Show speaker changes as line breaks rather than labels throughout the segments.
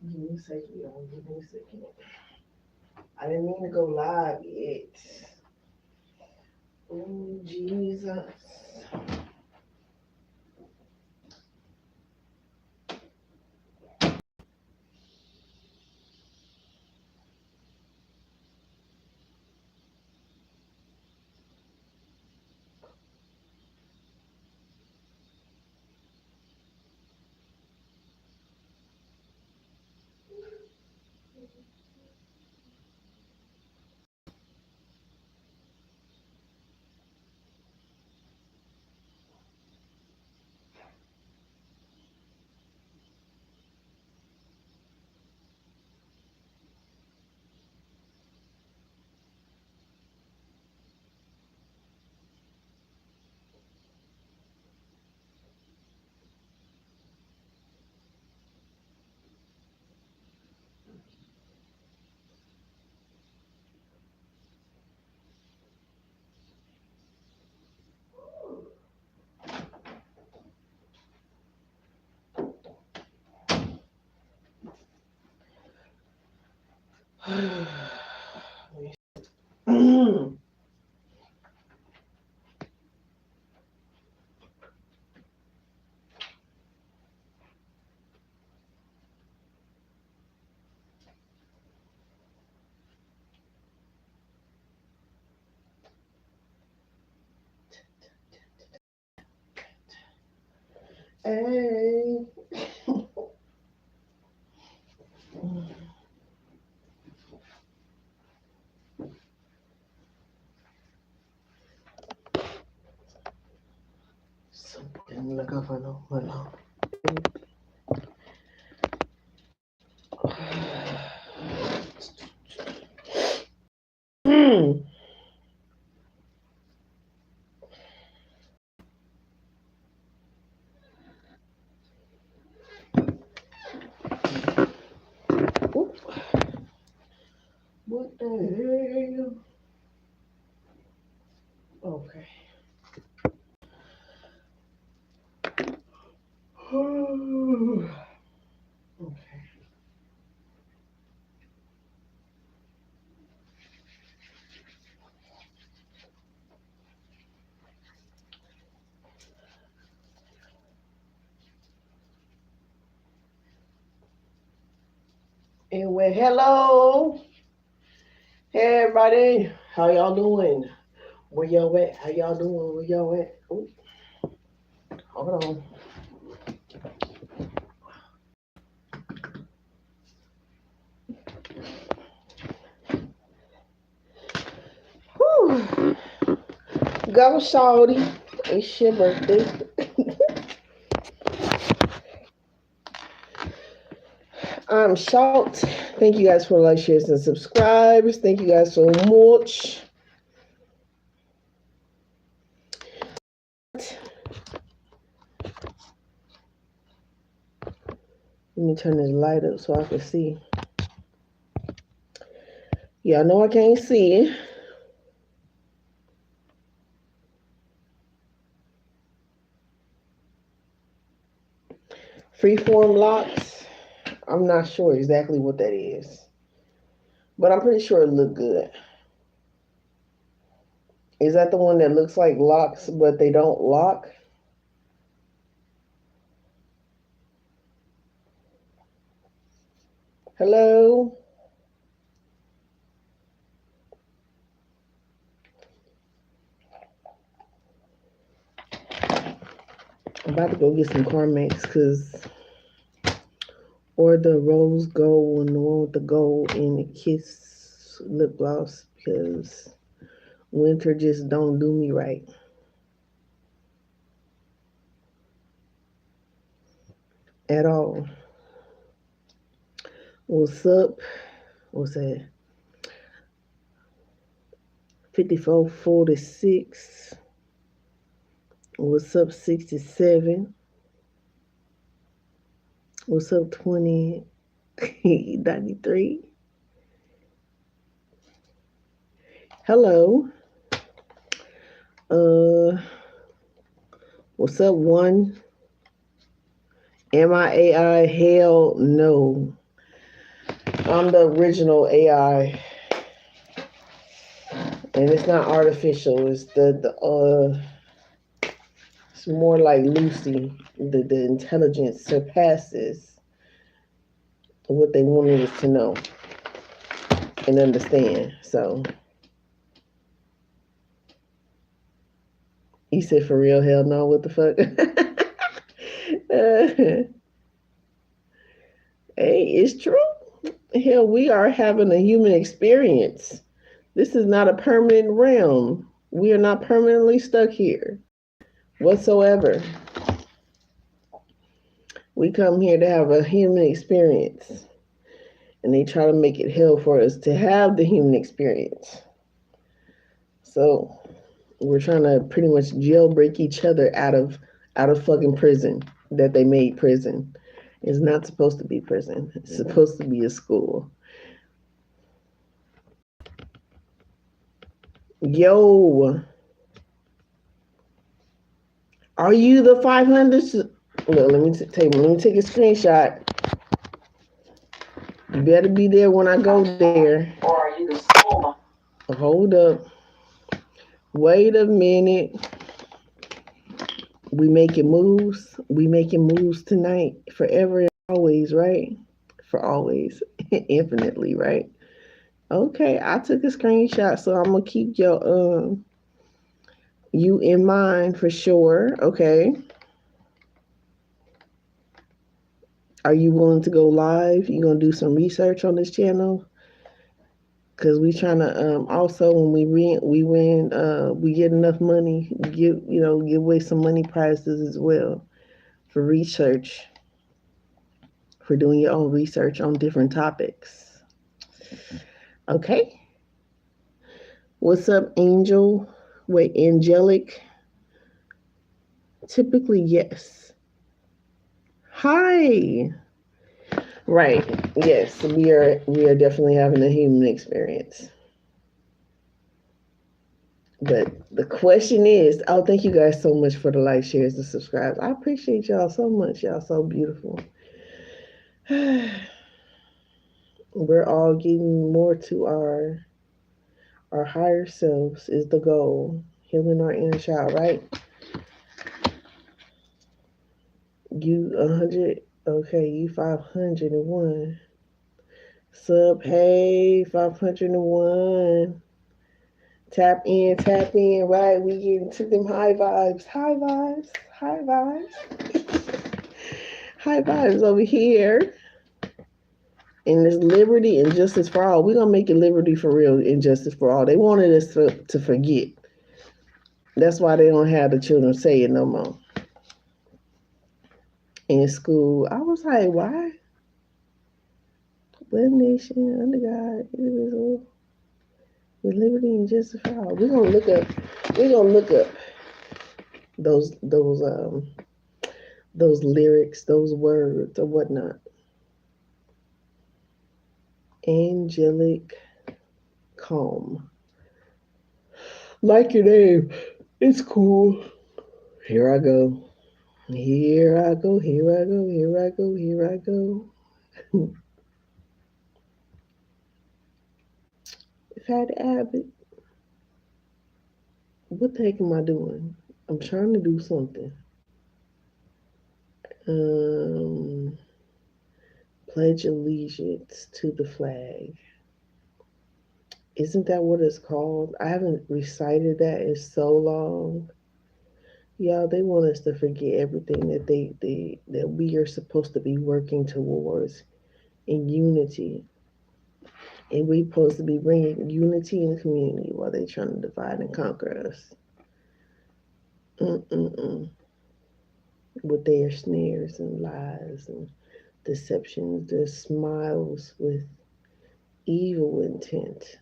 Give me a second, y'all. Give me a second. I didn't mean to go live yet. Oh, Jesus. Hey. Something like a phenomenal. What the hell? Okay. Okay. Anyway, hello. Hey everybody. How y'all doing? Where y'all at? How y'all doing? Where y'all at? Ooh, hold on. Whew. Go shawty. It's your birthday. I'm shocked. Thank you guys for like, shares, and subscribes. Thank you guys so much. Let me turn this light up so I can see. Y'all know I can't see. Freeform locks. I'm not sure exactly what that is, but I'm pretty sure it looked good. Is that the one that looks like locks, but they don't lock? Hello? I'm about to go get some Carmex because, or the rose gold and the one with the gold and the kiss lip gloss because winter just don't do me right at all. What's up? What's that? 5446. What's up, 67? What's up, 2093? Hello. Uh, what's up, one? Am I AI? Hell no. I'm the original AI, and it's not artificial. It's it's more like Lucy. The intelligence surpasses what they wanted us to know and understand. So he said, "For real, hell no, what the fuck." Hey, it's true. Hell, we are having a human experience. This is not a permanent realm. We are not permanently stuck here whatsoever. We come here to have a human experience, and they try to make it hell for us to have the human experience. So we're trying to pretty much jailbreak each other out of fucking prison that they made prison. It's not supposed to be prison. It's supposed to be a school. Yo, are you the 500? Look, let me take a screenshot. You better be there when I go there. Or are you the school? Hold up. Wait a minute. We making moves. We making moves tonight. Forever and always, right? For always. Infinitely, right? Okay, I took a screenshot, so I'm gonna keep your you in mind for sure. Okay. Are you willing to go live? You gonna do some research on this channel? Cause we trying to also when we win we get enough money, give away some money prizes as well for research, for doing your own research on different topics. Okay. What's up, Angel? Wait, angelic? Typically, yes. Hi. Right. Yes, we are definitely having a human experience. But the question is, oh, thank you guys so much for the like, shares, and subscribes. I appreciate y'all so much. Y'all so beautiful. We're all getting more to our higher selves is the goal. Healing our inner child, right? You 100, okay, you 501. Sub, hey, 501. Tap in, right? We getting to them high vibes, high vibes, high vibes. High vibes over here. And this liberty and justice for all. We're going to make it liberty for real and justice for all. They wanted us to forget. That's why they don't have the children say it no more. In school, I was like, why? One nation, under God, indivisible, with liberty and justice for all. We're gonna look up those lyrics, those words or whatnot. Angelic calm. Like your name. It's cool. Here I go. Here I go, here I go, here I go, here I go. If I had to have it, what the heck am I doing? I'm trying to do something. Um, Pledge allegiance to the flag. Isn't that what it's called? I haven't recited that in so long. Y'all, they want us to forget everything that we are supposed to be working towards in unity. And we supposed to be bringing unity in the community while they trying to divide and conquer us. Mm-mm-mm. With their snares and lies and deceptions, their smiles with evil intent.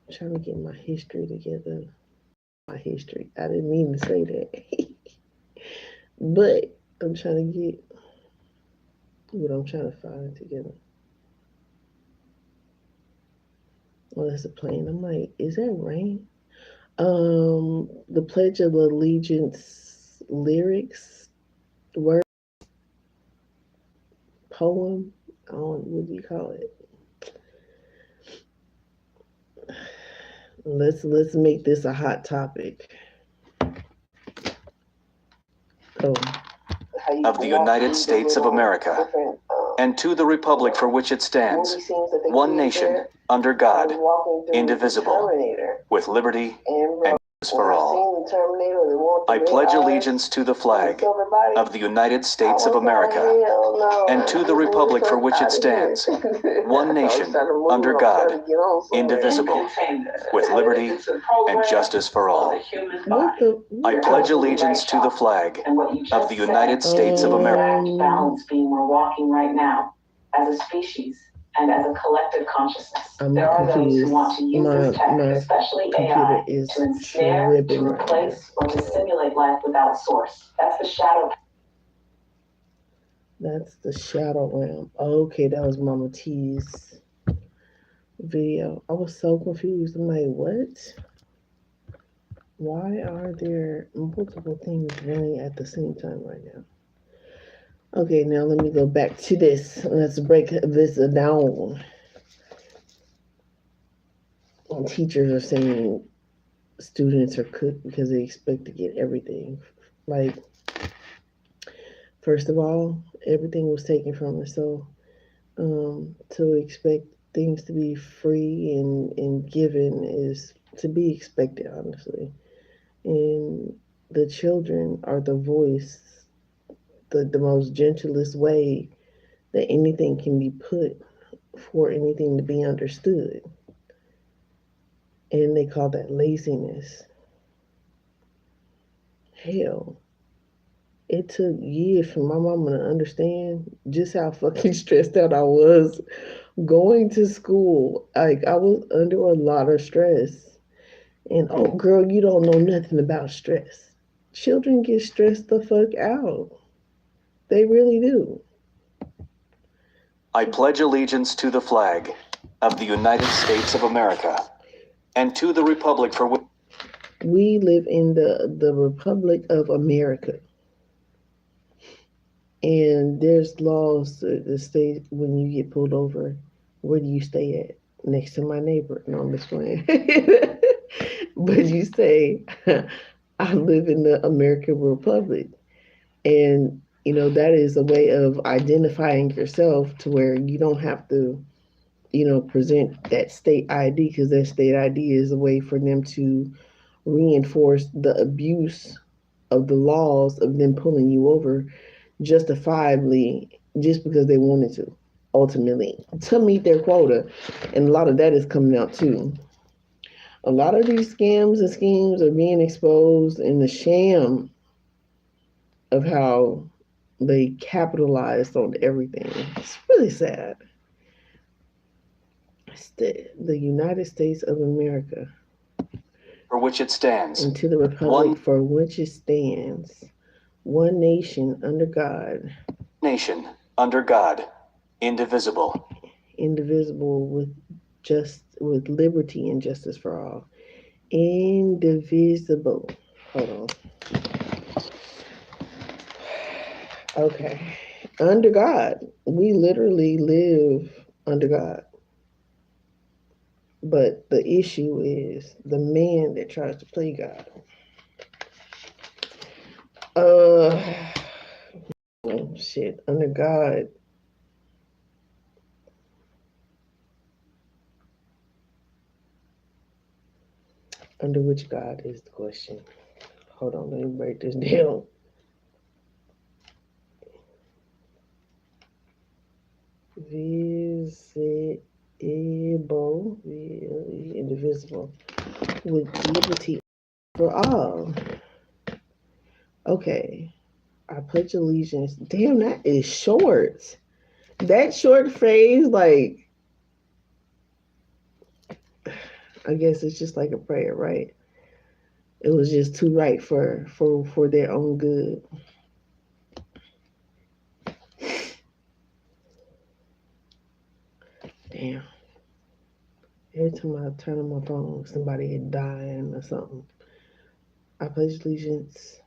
I'm trying to get my history together. My history. I didn't mean to say that. But I'm trying to get what I'm trying to find together. Well, that's a plane. I'm like, is that rain? The Pledge of Allegiance lyrics, word, poem. what do you call it? Let's make this a hot topic. Oh,
of the United States of America, and to the republic for which it stands, one nation, under God, indivisible, with liberty and justice for all. I pledge allegiance to the flag of the United States of America, and to the republic for which it stands, one nation, under God, indivisible, with liberty and justice for all. I pledge allegiance to the flag of the United States of America.
balance
being we're walking right now as a species and as a collective consciousness.
I'm
There are
confused.
those who want to use this tech,
My
especially
computer
AI,
is
to ensnare,
tripping
to
right
replace, or to simulate life without a source. That's the shadow.
That's the shadow realm. Okay, that was Mama T's video. I was so confused. I'm like, what? Why are there multiple things running at the same time right now? Okay, now let me go back to this. Let's break this down. Teachers are saying students are cooked because they expect to get everything. Like, first of all, everything was taken from us. So to expect things to be free and given is to be expected, honestly. And the children are the voice, the most gentlest way that anything can be put for anything to be understood. And they call that laziness. Hell, it took years for my mama to understand just how fucking stressed out I was going to school. Like, I was under a lot of stress. And oh, girl, you don't know nothing about stress. Children get stressed the fuck out. They really do.
I pledge allegiance to the flag of the United States of America and to the republic for which
We live in the Republic of America. And there's laws that state when you get pulled over, where do you stay at? Next to my neighbor. No, I'm just playing. But you say, I live in the American Republic. And, that is a way of identifying yourself to where you don't have to, present that state ID because that state ID is a way for them to reinforce the abuse of the laws of them pulling you over justifiably just because they wanted to, ultimately, to meet their quota. And a lot of that is coming out too. A lot of these scams and schemes are being exposed in the sham of how they capitalized on everything. It's really sad. It's the United States of America.
for which it stands,
And to the republic for which it stands, one nation under God,
nation, under God, indivisible.
indivisible with liberty and justice for all. Indivisible. Hold on. Okay. Under God. We literally live under God. But the issue is the man that tries to play God. Oh, shit. Under God. Under which God is the question? Hold on, let me break this down. Visible, indivisible, with liberty for all. Okay, I pledge allegiance. Damn, that is short. That short phrase, like, I guess it's just like a prayer, right? It was just too right for their own good. Damn. Every time I turn on my phone, somebody had dying or something. I pledge allegiance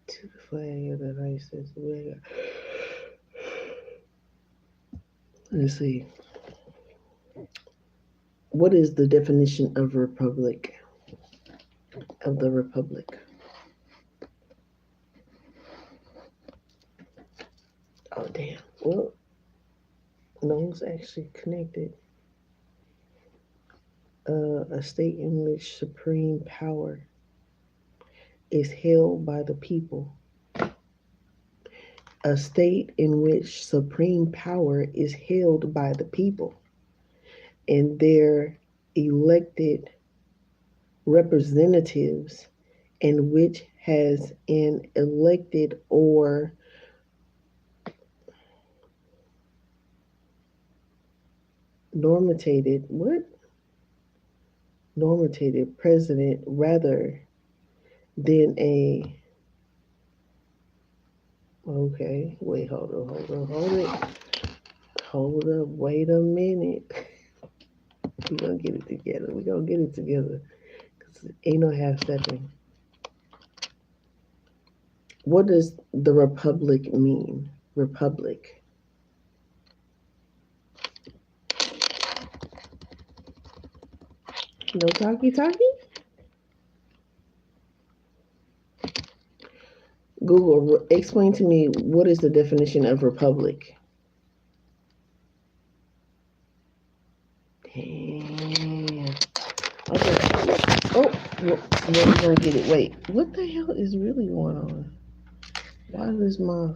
to the flag of the United States of America Let's see. What is the definition of republic? Of the republic? Oh, damn. Well, no one's actually connected. A state in which supreme power is held by the people. A state in which supreme power is held by the people and their elected representatives, and which has an elected or normated what normated president rather than a okay wait hold up wait a minute. We're gonna get it together. We're gonna get it together. Cause ain't no half stepping. What does the republic mean? Republic. No talkie talkie? Google, explain to me what is the definition of republic? Damn. Okay. Oh, we're gonna get it. Wait, what the hell is really going on? Why does my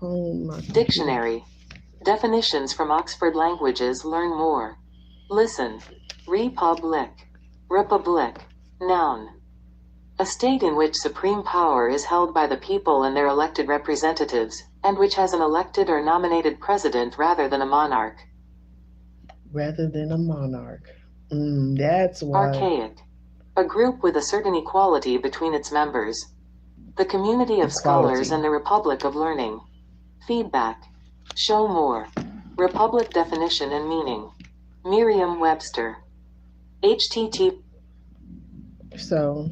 phone, my computer...
Dictionary. Definitions from Oxford Languages. Learn more. Listen. Republic. Republic. Noun. A state in which supreme power is held by the people and their elected representatives, and which has an elected or nominated president rather than a monarch.
Rather than a monarch. That's why.
Archaic. A group with a certain equality between its members. The community of scholars and the Republic of Learning. Feedback. Show more. Republic definition and meaning. Merriam-Webster. HTTP.
So,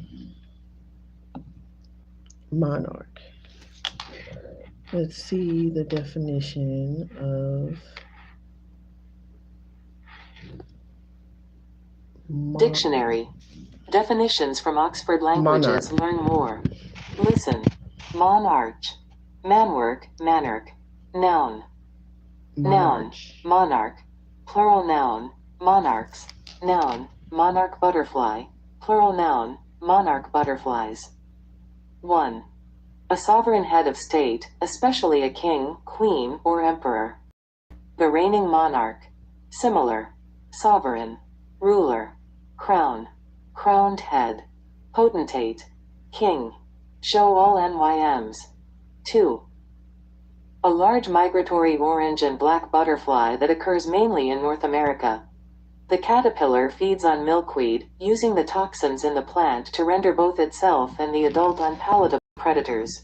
monarch. Let's see the definition of
Dictionary. Definitions from Oxford Languages. Monarch. Learn more. Listen. Monarch. Manwork, monarch. Noun. Noun. Monarch. Plural noun. Monarchs. Noun. Monarch butterfly. Plural noun. Monarch butterflies. 1. A sovereign head of state, especially a king, queen, or emperor. The reigning monarch. Similar. Sovereign. Ruler. Crown. Crowned head. Potentate. King. Show all NYMs. 2. A large migratory orange and black butterfly that occurs mainly in North America. The caterpillar feeds on milkweed, using the toxins in the plant to render both itself and the adult unpalatable predators.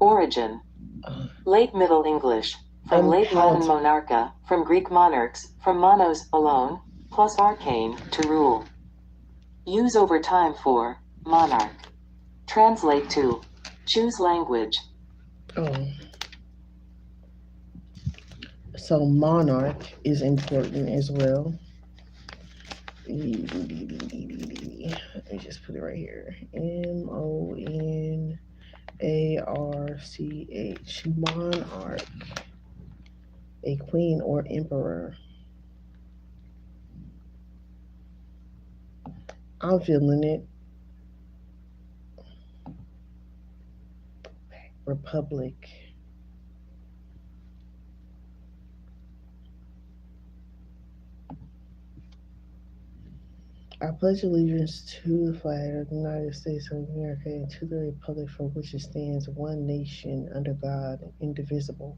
Origin. Late Middle English. From Late Latin monarcha, from Greek monarchs, from monos, alone, plus arcane, to rule. Use over time for monarch. Translate to choose language.
Oh. So monarch is important as well. Let me just put it right here. MONARCH. Monarch. A queen or emperor. I'm feeling it. Republic. I pledge allegiance to the flag of the United States of America and to the republic for which it stands, one nation, under God, indivisible.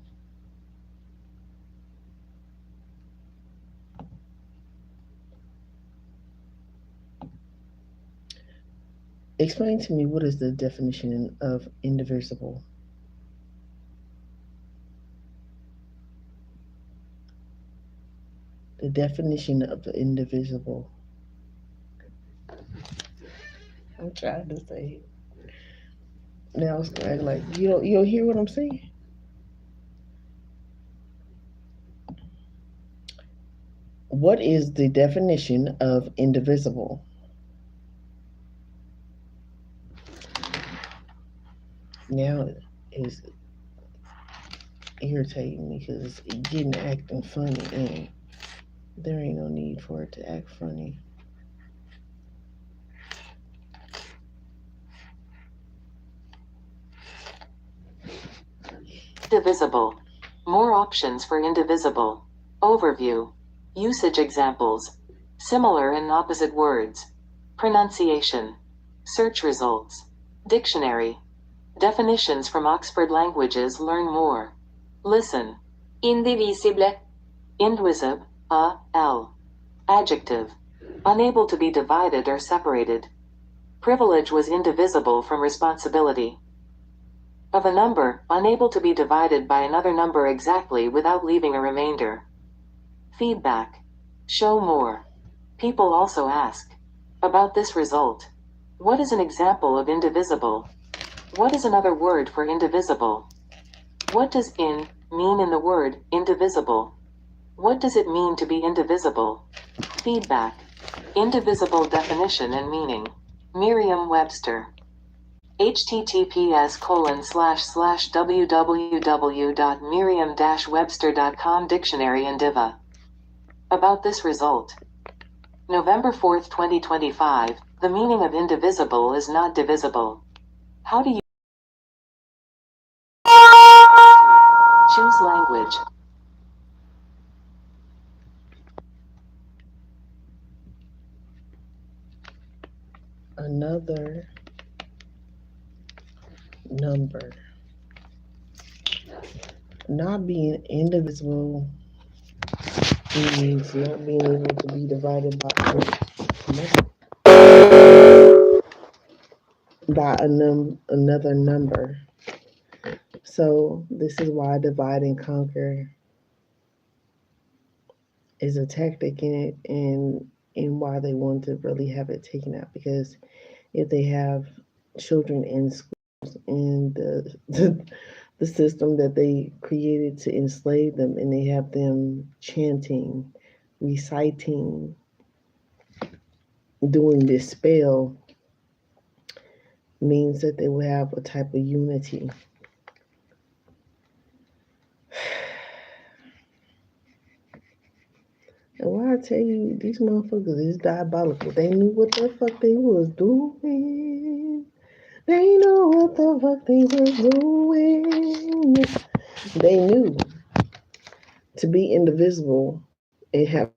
Explain to me what is the definition of indivisible? The definition of the indivisible. I'm trying to say it. Now it's gonna act like you don't hear what I'm saying? What is the definition of indivisible? Now it's irritating me because it's getting acting funny, and there ain't no need for it to act funny.
Divisible. More options for indivisible. Overview. Usage examples. Similar and opposite words. Pronunciation. Search results. Dictionary. Definitions from Oxford Languages. Learn more. Listen. Indivisible. Indivisible. L. Adjective. Unable to be divided or separated. Privilege was indivisible from responsibility. Of a number, unable to be divided by another number exactly without leaving a remainder. Feedback. Show more. People also ask. About this result. What is an example of indivisible? What is another word for indivisible? What does in mean in the word indivisible? What does it mean to be indivisible? Feedback. Indivisible definition and meaning. Merriam-Webster. https://www.merriam-webster.com Dictionary and Diva. About this result. November 4th, 2025. The meaning of indivisible is not divisible. How do you choose language?
Another number. Not being indivisible means not being able to be divided by another number. So this is why divide and conquer is a tactic in it, and why they want to really have it taken out, because if they have children in schools and the system that they created to enslave them, and they have them chanting, reciting, doing this spell, means that they will have a type of unity. And why I tell you, these motherfuckers is diabolical. They knew what the fuck they was doing. They know what the fuck they was doing. They knew to be indivisible and have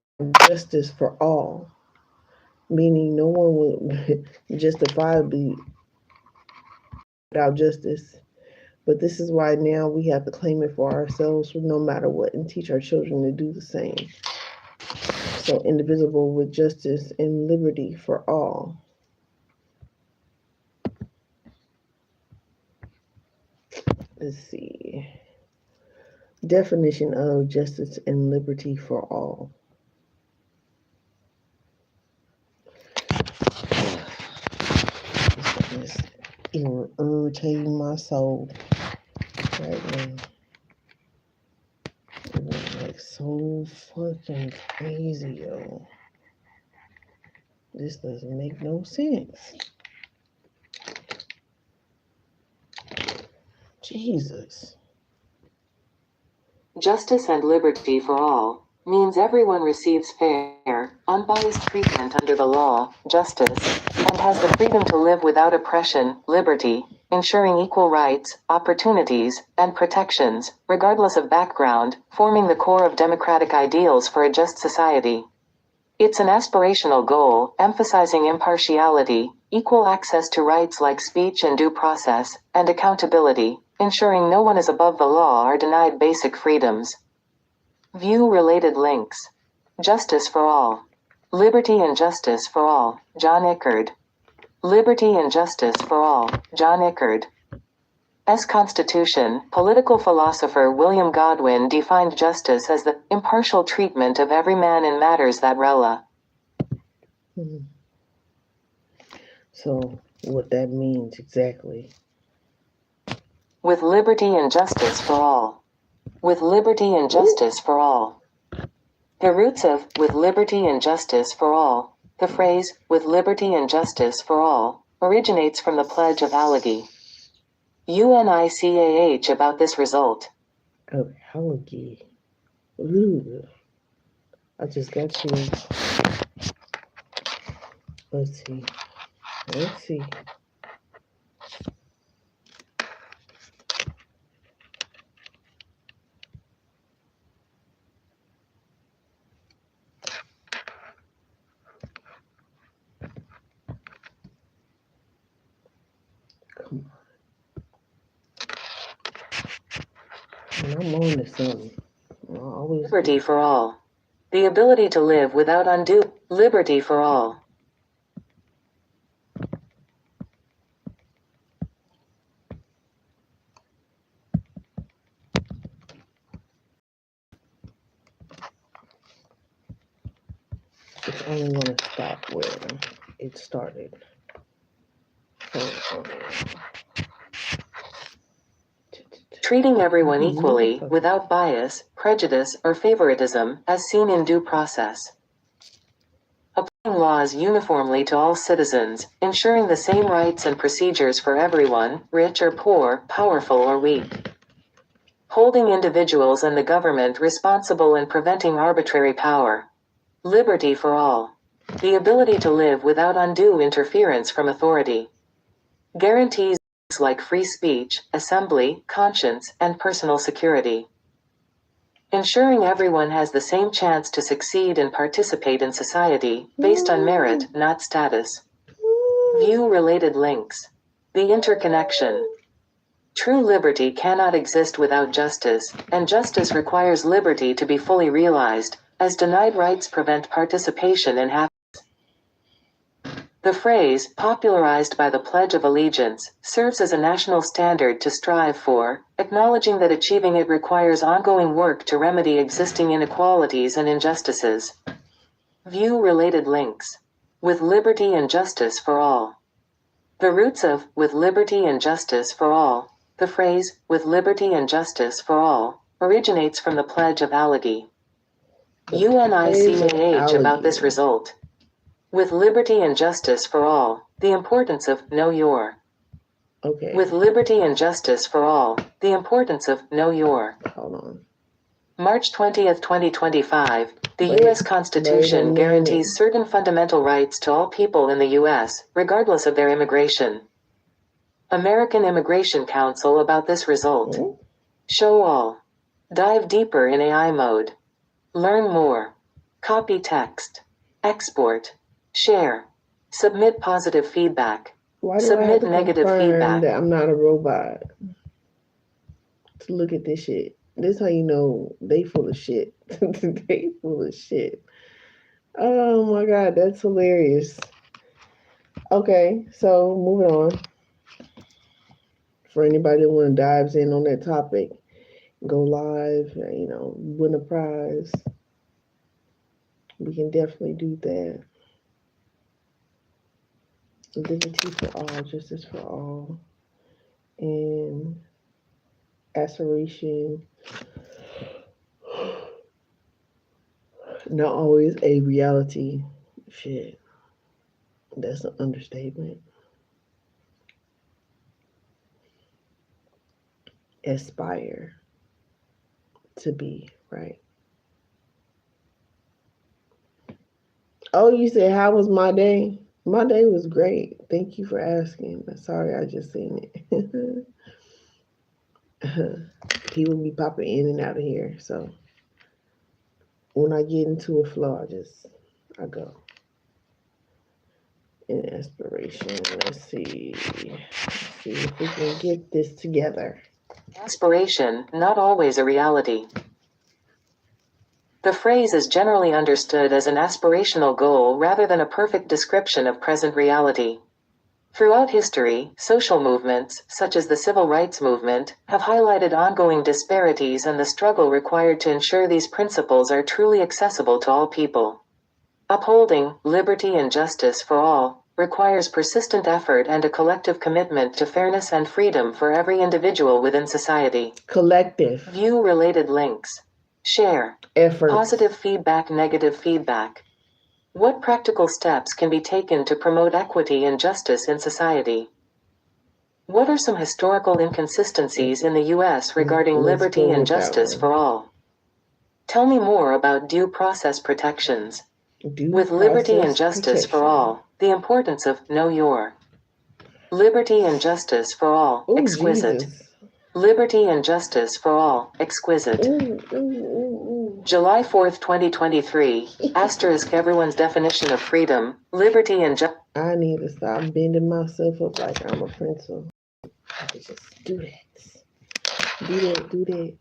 justice for all, meaning no one would justifiably without justice. But this is why now we have to claim it for ourselves, no matter what, and teach our children to do the same. So indivisible with justice and liberty for all. Let's see. Definition of justice and liberty for all. This is irritating my soul right now. It's like so fucking crazy, yo. This doesn't make no sense. Jesus. Justice and liberty for all means everyone receives fair, unbiased treatment under the law, justice, and has the freedom to live without oppression, liberty, ensuring equal rights, opportunities, and protections, regardless of background, forming the core of democratic ideals for a just society. It's an aspirational goal, emphasizing impartiality, equal access to rights like speech and due process, and accountability, ensuring no one is above the law or denied basic freedoms. View related links. Justice for All. Liberty and Justice for All, John Eckerd. Liberty and Justice for All, John Eckerd. As Constitution, political philosopher William Godwin defined justice as the impartial treatment of every man in matters that rela. So, what that means exactly? With liberty and justice for all. With liberty and justice for all.
The roots of with liberty and justice for all. The phrase with liberty and justice for all originates from the Pledge of Allegheny. UNICAH about this result.
Oh, Allegheny. Ooh. I just got to. Let's see. Let's see. Come on. And I'm on to something.
Liberty for all. The ability to live without undue liberty for all.
It's only going to stop where it started.
Treating everyone equally, without bias, prejudice, or favoritism, as seen in due process. Applying laws uniformly to all citizens, ensuring the same rights and procedures for everyone, rich or poor, powerful or weak. Holding individuals and the government responsible and preventing arbitrary power. Liberty for all. The ability to live without undue interference from authority. Guarantees like free speech, assembly, conscience, and personal security. Ensuring everyone has the same chance to succeed and participate in society, based on merit, not status. View related links. The interconnection. True liberty cannot exist without justice, and justice requires liberty to be fully realized, as denied rights prevent participation in happiness. The phrase, popularized by the Pledge of Allegiance, serves as a national standard to strive for, acknowledging that achieving it requires ongoing work to remedy existing inequalities and injustices. View related links. With liberty and justice for all. The roots of with liberty and justice for all. The phrase, with liberty and justice for all, originates from the Pledge of Allegheny. UNICAH about this result. With liberty and justice for all, the importance of know your.
Okay.
With liberty and justice for all, the importance of know your.
Hold on.
March 20th, 2025, the U.S. Constitution guarantees certain fundamental rights to all people in the U.S., regardless of their immigration. American Immigration Council about this result. Show all. Dive deeper in AI mode. Learn more. Copy text. Export. Share. Submit positive feedback.
Why do
Submit
I have to
negative feedback.
That I'm not a robot. To look at this shit. This is how you know they full of shit. They full of shit. Oh my god, that's hilarious. Okay, so moving on. For anybody that want to dive in on that topic, go live, win a prize. We can definitely do that. Liberty for all, justice for all, and aspiration. Not always a reality. Shit. That's an understatement. Aspire to be, right? Oh, you said, how was my day? My day was great. Thank you for asking. Sorry, I just seen it. People be popping in and out of here. So when I get into a flow, I go. In aspiration, let's see if we can get this together.
Aspiration, not always a reality. The phrase is generally understood as an aspirational goal rather than a perfect description of present reality. Throughout history, social movements, such as the civil rights movement, have highlighted ongoing disparities and the struggle required to ensure these principles are truly accessible to all people. Upholding liberty and justice for all requires persistent effort and a collective commitment to fairness and freedom for every individual within society.
Collective.
View related links.
Share.
Effort.
Positive feedback, negative feedback. What practical steps can be taken to promote equity and justice in society? What are some historical inconsistencies in the U.S. regarding liberty and justice for all? Tell me more about due process protections. With liberty and justice for all, the importance of know your. Liberty and justice for all, exquisite.
Jesus.
Liberty and justice for all, exquisite. July 4th, 2023, asterisk everyone's definition of freedom, liberty and justice.
I need to stop bending myself up like I'm a pencil. I could just do that. Do that.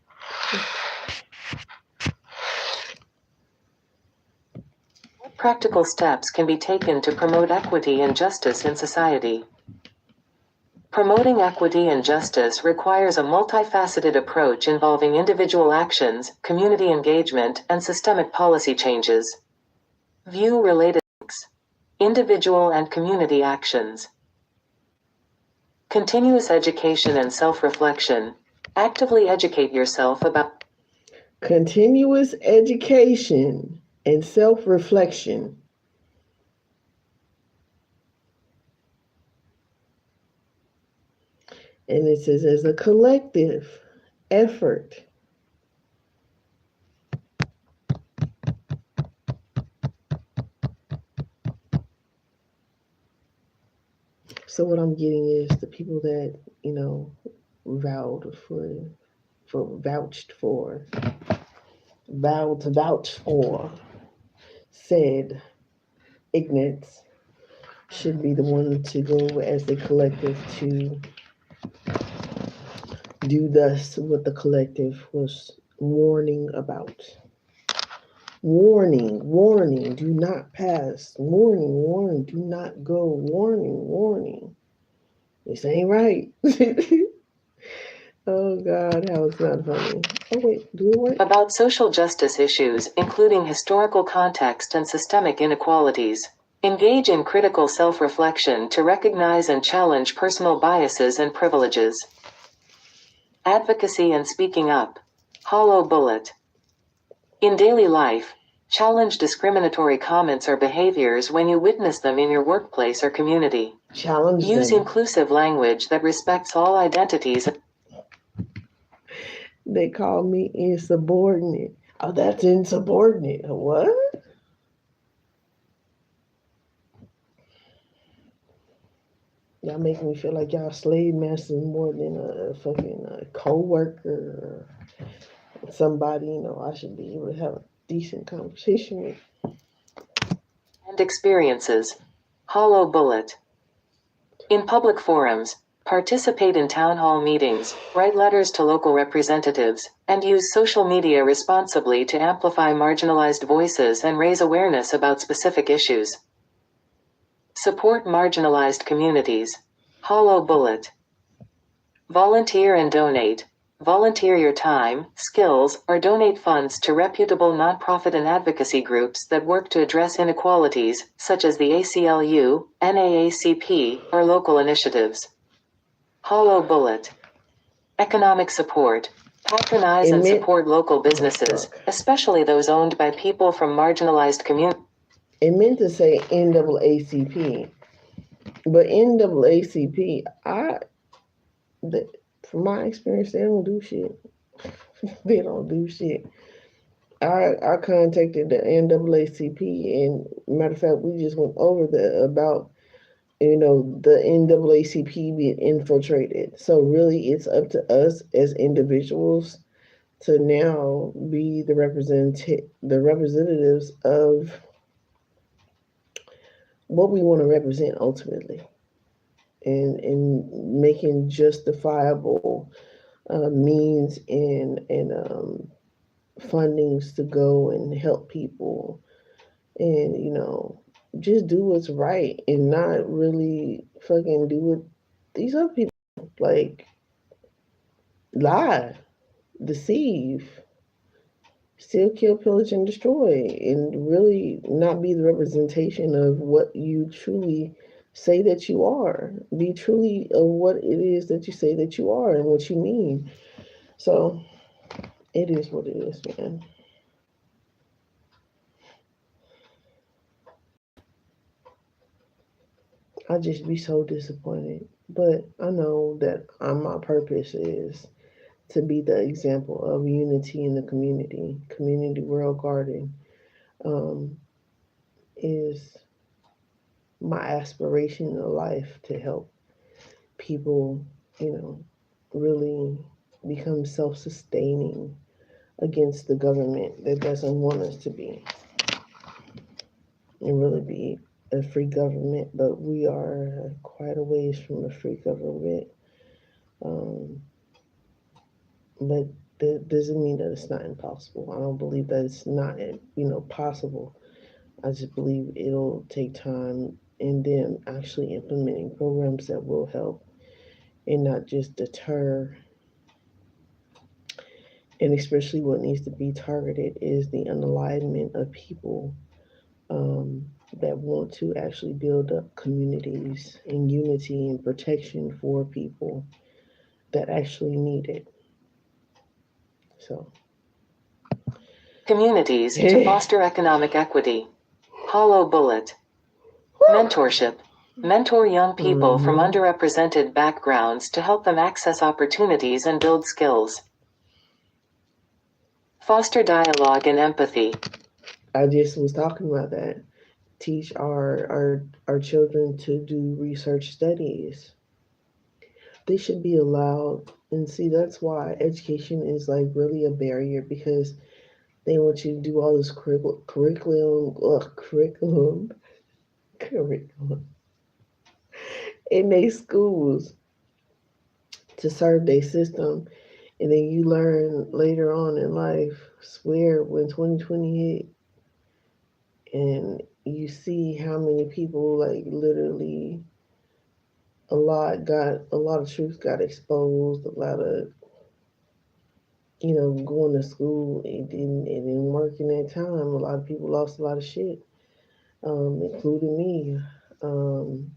What practical steps can be taken to promote equity and justice in society? Promoting equity and justice requires a multifaceted approach involving individual actions, community engagement, and systemic policy changes. View related links. Individual and community actions. Continuous education and self-reflection. Actively educate yourself about
continuous education and self-reflection. And it says as a collective effort so what I'm getting is the people that, vowed to vouch for said ignorance should be the one to go as the collective to do thus what the collective was warning about. Warning, do not pass. Warning, do not go. Warning. This ain't right. Oh God, how it's not funny. Oh wait, do it work?
About social justice issues, including historical context and systemic inequalities. Engage in critical self-reflection to recognize and challenge personal biases and privileges. Advocacy and speaking up. Hollow bullet. In daily life, challenge discriminatory comments or behaviors when you witness them in your workplace or community. Use inclusive language that respects all identities.
They call me insubordinate. Oh, that's insubordinate. What? Y'all make me feel like y'all slave masters more than a fucking co-worker or somebody, I should be able to have a decent conversation with.
And experiences. Hollow bullet. In public forums, participate in town hall meetings, write letters to local representatives, and use social media responsibly to amplify marginalized voices and raise awareness about specific issues. Support marginalized communities. Hollow bullet. Volunteer and donate. Volunteer your time, skills, or donate funds to reputable nonprofit and advocacy groups that work to address inequalities, such as the ACLU, NAACP, or local initiatives. Hollow bullet. Economic support. Patronize and support local businesses, especially those owned by people from marginalized communities.
It meant to say NAACP, but NAACP, from my experience, they don't do shit. They don't do shit. I contacted the NAACP, and matter of fact, we just went over about the NAACP being infiltrated. So really, it's up to us as individuals to now be the representatives of what we want to represent ultimately, and making justifiable means and fundings to go and help people, and just do what's right and not really fucking do what these other people like, lie, deceive, steal, kill, pillage, and destroy, and really not be the representation of what you truly say that you are. Be truly of what it is that you say that you are and what you mean. So it is what it is, man. I'd just be so disappointed. But I know that my purpose is to be the example of unity in the community. Community World Garden um, is my aspiration in life to help people, you know, really become self sustaining against the government that doesn't want us to be and really be a free government, but we are quite a ways from a free government. Um, but that doesn't mean that it's not impossible. I don't believe that it's not, possible. I just believe it'll take time and them actually implementing programs that will help and not just deter. And especially what needs to be targeted is the unalignment of people that want to actually build up communities and unity and protection for people that actually need it. So,
Communities to foster economic equity. Hollow bullet. Mentorship. Mentor young people from underrepresented backgrounds to help them access opportunities and build skills. Foster dialogue and empathy.
I just was talking about that. Teach our children to do research studies. They should be allowed, and see, that's why education is like really a barrier because they want you to do all this curriculum in their schools to serve their system, and then you learn later on in life, swear when 2020 hit, and you see how many people like literally a lot of truth got exposed, a lot of going to school, it didn't work in that time. A lot of people lost a lot of shit, including me. Um,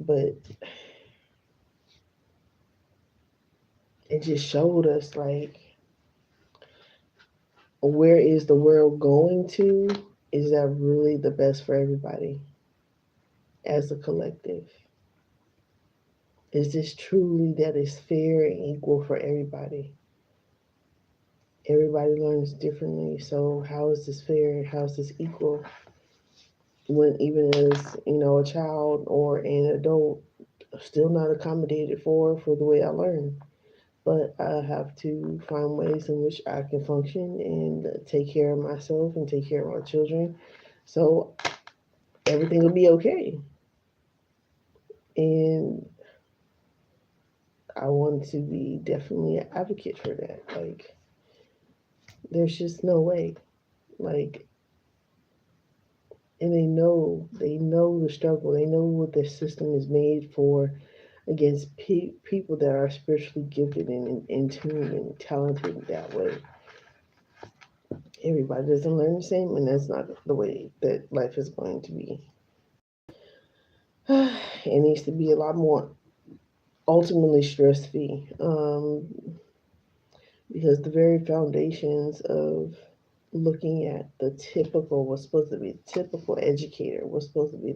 but it just showed us like where is the world going to? Is that really the best for everybody as a collective? Is this truly that is fair and equal for everybody? Everybody learns differently, so how is this fair and how is this equal? When even as a child or an adult, still not accommodated for the way I learn. But I have to find ways in which I can function and take care of myself and take care of my children. So everything will be okay. And I want to be definitely an advocate for that. Like, there's just no way. Like, and they know the struggle. They know what the system is made for against people that are spiritually gifted and in tune and talented that way. Everybody doesn't learn the same, and that's not the way that life is going to be. It needs to be a lot more ultimately stress free, because the very foundations of looking at the typical, what's supposed to be the typical educator, what's supposed to be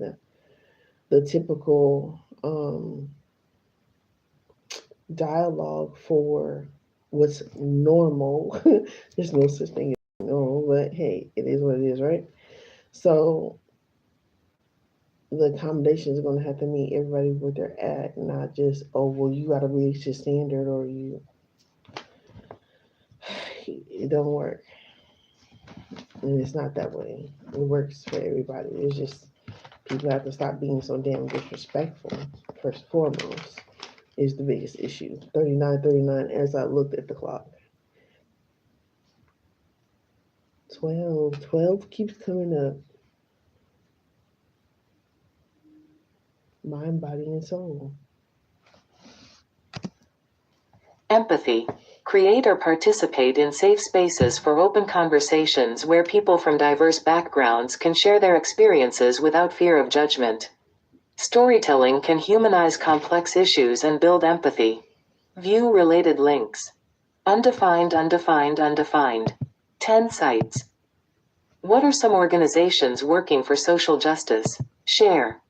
the typical dialogue for what's normal. There's no such thing as normal, but hey, it is what it is, right? So the accommodation is going to have to meet everybody where they're at, not just, oh, well, you got to reach the standard or you. It don't work. And it's not that way. It works for everybody. It's just people have to stop being so damn disrespectful, first and foremost, is the biggest issue. 39:39 as I looked at the clock. 12 keeps coming up. Mind, body, and soul.
Empathy. Create or participate in safe spaces for open conversations where people from diverse backgrounds can share their experiences without fear of judgment. Storytelling can humanize complex issues and build empathy. View related links. Undefined. 10 sites. What are some organizations working for social justice? Share.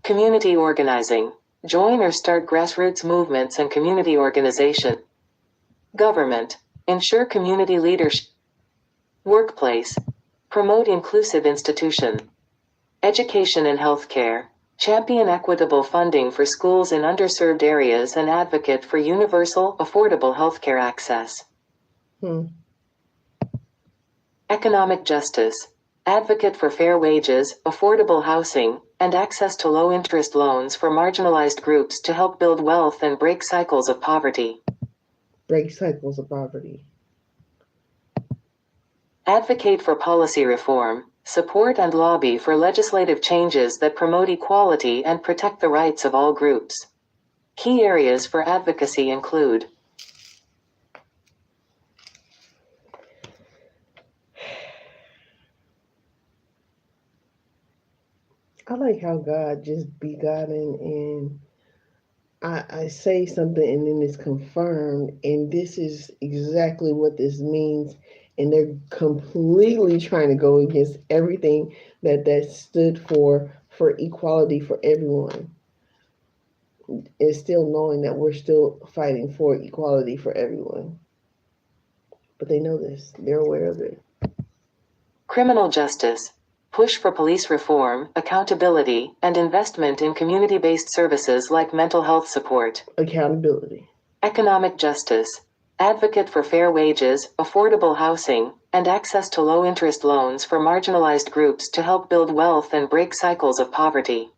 Community organizing. Join or start grassroots movements and community organization. Government. Ensure community leadership. Workplace. Promote inclusive institution. Education and healthcare. Champion equitable funding for schools in underserved areas and advocate for universal, affordable healthcare access. Economic justice. Advocate for fair wages, affordable housing, and access to low-interest loans for marginalized groups to help build wealth and break cycles of poverty.
Break cycles of poverty.
Advocate for policy reform. Support and lobby for legislative changes that promote equality and protect the rights of all groups. Key areas for advocacy include
I like how God just be God and I say something and then it's confirmed, and this is exactly what this means, and they're completely trying to go against everything that stood for equality for everyone. And still knowing that we're still fighting for equality for everyone. But they know this. They're aware of it.
criminal justice. Push for police reform, accountability, and investment in community-based services like mental health support.
Accountability.
Economic justice. Advocate for fair wages, affordable housing, and access to low-interest loans for marginalized groups to help build wealth and break cycles of poverty.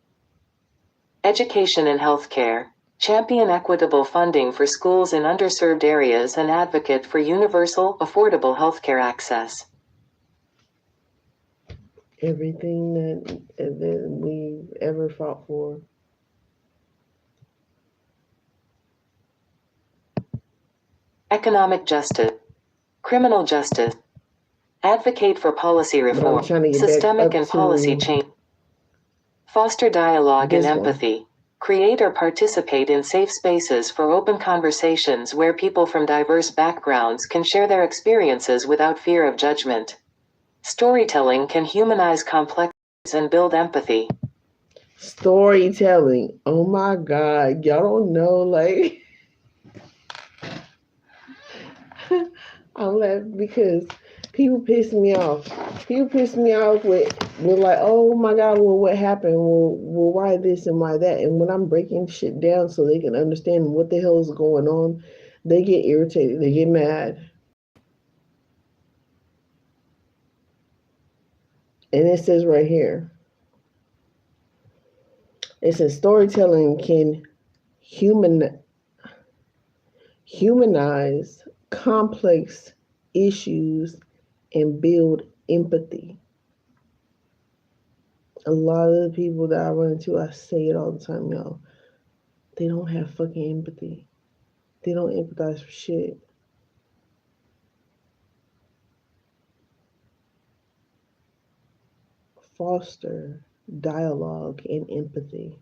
Education and healthcare. Champion equitable funding for schools in underserved areas and advocate for universal, affordable healthcare access.
Everything that we've ever fought for.
Economic justice. Criminal justice. Advocate for policy reform, systemic and policy change. Foster dialogue and empathy. Create or participate in safe spaces for open conversations where people from diverse backgrounds can share their experiences without fear of judgment. Storytelling can humanize complexities and build empathy.
Storytelling. Oh my God. Y'all don't know, like, I'm laughing because people piss me off. People piss me off with like, oh my God, well, what happened? Well, why this and why that? And when I'm breaking shit down so they can understand what the hell is going on, they get irritated. They get mad. And it says right here, it says storytelling can humanize complex issues and build empathy. A lot of the people that I run into, I say it all the time, y'all, they don't have fucking empathy. They don't empathize for shit. Foster dialogue and empathy.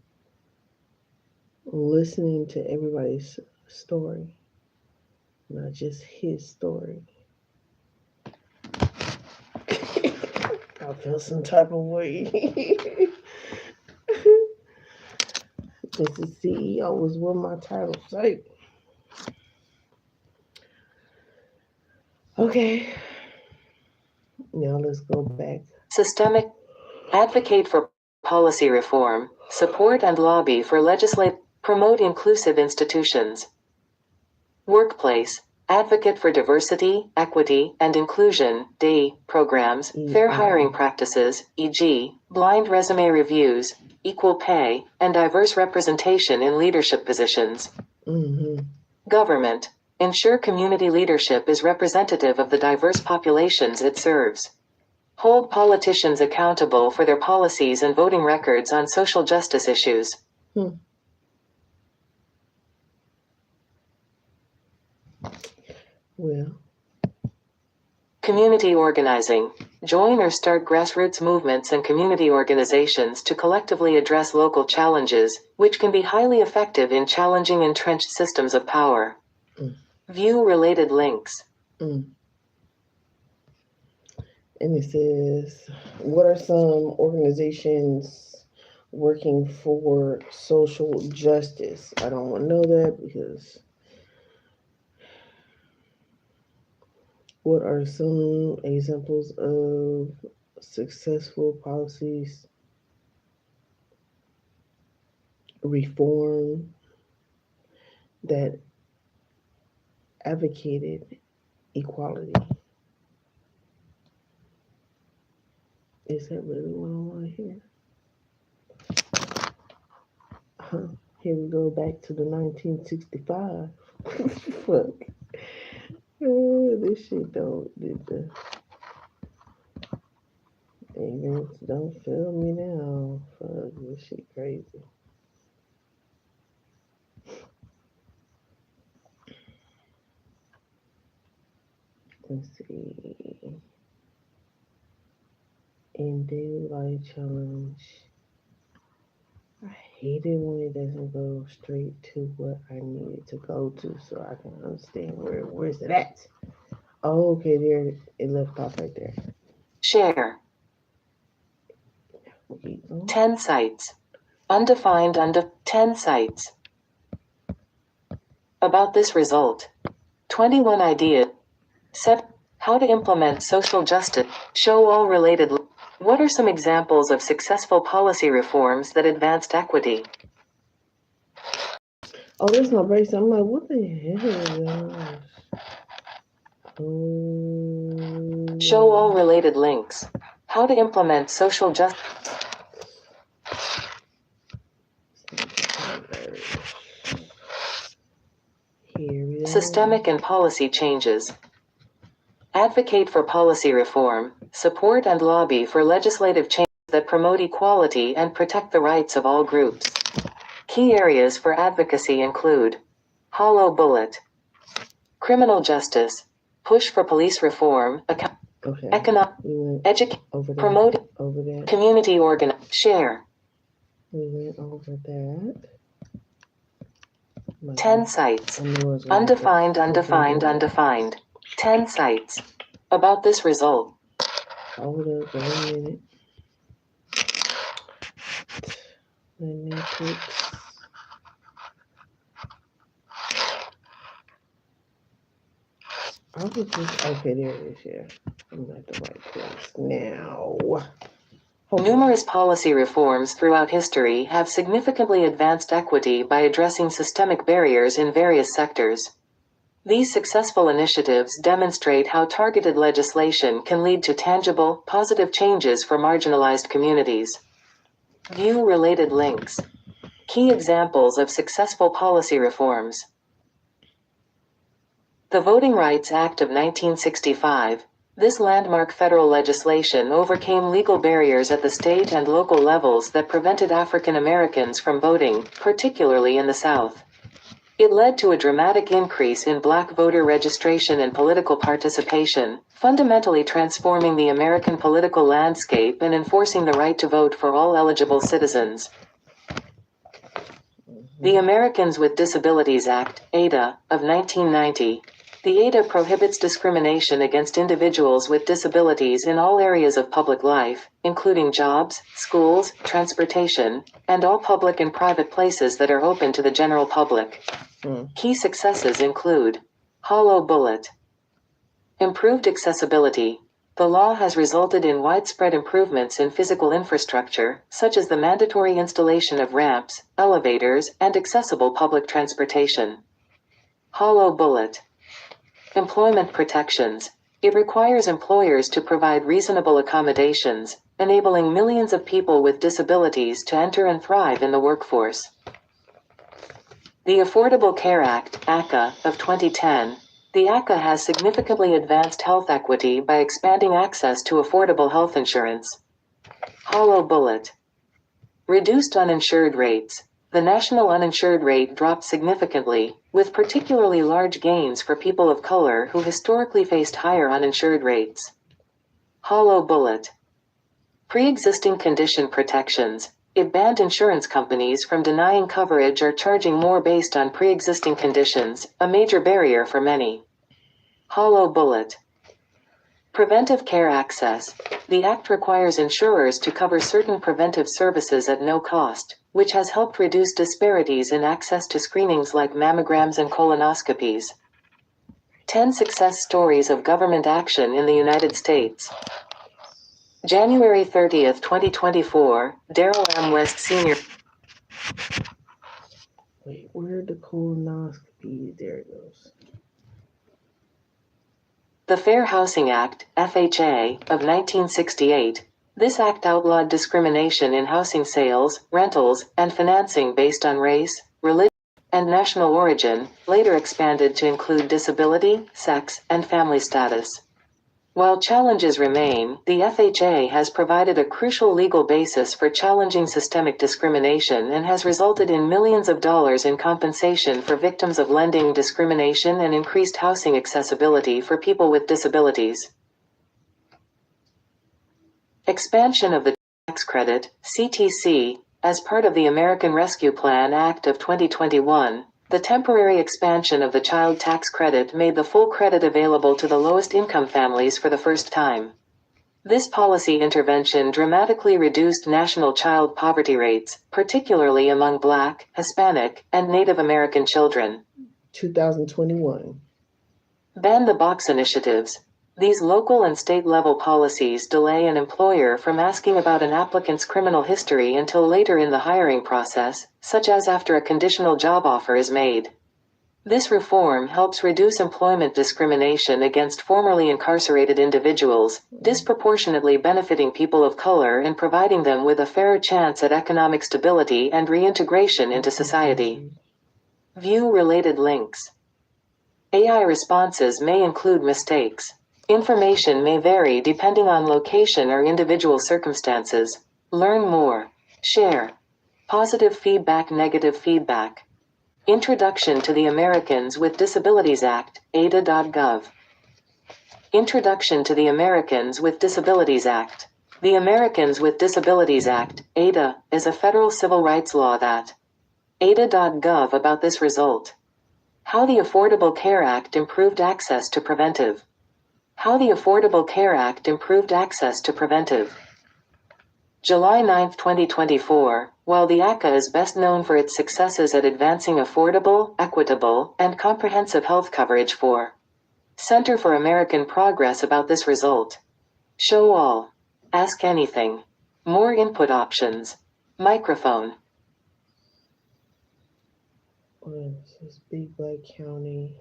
Listening to everybody's story, not just his story. I feel some type of way. Mr. CEO was what my title say. Okay. Now let's go back.
Systemic. Advocate for policy reform. Support and lobby for legislate. Promote inclusive institutions. Workplace. Advocate for diversity, equity, and inclusion, DEI, programs, fair hiring practices, e.g., blind resume reviews, equal pay, and diverse representation in leadership positions. Government. Ensure community leadership is representative of the diverse populations it serves. Hold politicians accountable for their policies and voting records on social justice issues.
Well.
Community organizing. Join or start grassroots movements and community organizations to collectively address local challenges, which can be highly effective in challenging entrenched systems of power. View related links.
And it says, what are some organizations working for social justice? I don't want to know that because what are some examples of successful policies, reform that advocated equality? Is that really what I want to hear? Here we go back to the 1965. Fuck. This shit the ignorance don't fail me now. Fuck, this shit crazy. Let's see. In daily life challenge. I hate it when it doesn't go straight to what I need it to go to so I can understand where's it at. Oh, okay, there it left off right there.
Share. 10 sites. Undefined 10 sites. About this result. 21 ideas. 7. How to implement social justice. Show all related. What are some examples of successful policy reforms that advanced equity?
Oh, that's my brace. I'm like, what the hell is that? Oh.
Show all related links. How to implement social justice. Systemic and policy changes. Advocate for policy reform, support and lobby for legislative changes that promote equality and protect the rights of all groups. Key areas for advocacy include hollow bullet, criminal justice, push for police reform, economic, promote, community organ, share.
We went over that.
10 sites. Undefined. 10 sites. About this result.
Hold up, wait a minute. Let me put. I was just okay. There it is. Yeah, I'm at the right place now.
Numerous policy reforms throughout history have significantly advanced equity by addressing systemic barriers in various sectors. These successful initiatives demonstrate how targeted legislation can lead to tangible, positive changes for marginalized communities. View related links. Key examples of successful policy reforms. The Voting Rights Act of 1965. This landmark federal legislation overcame legal barriers at the state and local levels that prevented African Americans from voting, particularly in the South. It led to a dramatic increase in Black voter registration and political participation, fundamentally transforming the American political landscape and enforcing the right to vote for all eligible citizens. The Americans with Disabilities Act, ADA, of 1990. The ADA prohibits discrimination against individuals with disabilities in all areas of public life, including jobs, schools, transportation, and all public and private places that are open to the general public. Key successes include hollow bullet, improved accessibility. The law has resulted in widespread improvements in physical infrastructure, such as the mandatory installation of ramps, elevators, and accessible public transportation. Hollow bullet. Employment protections. It requires employers to provide reasonable accommodations, enabling millions of people with disabilities to enter and thrive in the workforce. The Affordable Care Act, ACA, of 2010. The ACA has significantly advanced health equity by expanding access to affordable health insurance. Hollow bullet. Reduced uninsured rates. The national uninsured rate dropped significantly, with particularly large gains for people of color who historically faced higher uninsured rates. Hollow bullet. Pre-existing condition protections. It banned insurance companies from denying coverage or charging more based on pre-existing conditions, a major barrier for many. Hollow bullet. Preventive care access. The Act requires insurers to cover certain preventive services at no cost, which has helped reduce disparities in access to screenings like mammograms and colonoscopies. 10 success stories of government action in the United States. January 30th, 2024, Darrell M. West Sr.
Wait, where are the colonoscopies? There it goes.
The Fair Housing Act, FHA, of 1968. This act outlawed discrimination in housing sales, rentals, and financing based on race, religion, and national origin, later expanded to include disability, sex, and family status. While challenges remain, the FHA has provided a crucial legal basis for challenging systemic discrimination and has resulted in millions of dollars in compensation for victims of lending discrimination and increased housing accessibility for people with disabilities. Expansion of the tax credit, CTC, as part of the American Rescue Plan Act of 2021. The temporary expansion of the child tax credit made the full credit available to the lowest income families for the first time. This policy intervention dramatically reduced national child poverty rates, particularly among Black, Hispanic, and Native American children.
2021.
Ban the box initiatives. These local and state-level policies delay an employer from asking about an applicant's criminal history until later in the hiring process, such as after a conditional job offer is made. This reform helps reduce employment discrimination against formerly incarcerated individuals, disproportionately benefiting people of color and providing them with a fairer chance at economic stability and reintegration into society. View related links. AI responses may include mistakes. Information may vary depending on location or individual circumstances. Learn more. Share. Positive feedback, negative feedback. Introduction to the Americans with Disabilities Act, ada.gov. Introduction to the Americans with Disabilities Act. The Americans with Disabilities Act, ADA, is a federal civil rights law that. ada.gov about this result. How the Affordable Care Act improved access to preventive. How the Affordable Care Act improved access to preventive. July 9, 2024, while the ACA is best known for its successes at advancing affordable, equitable, and comprehensive health coverage for Center for American Progress about this result. Show all. Ask anything. More input options. Microphone.
This is Big Black County.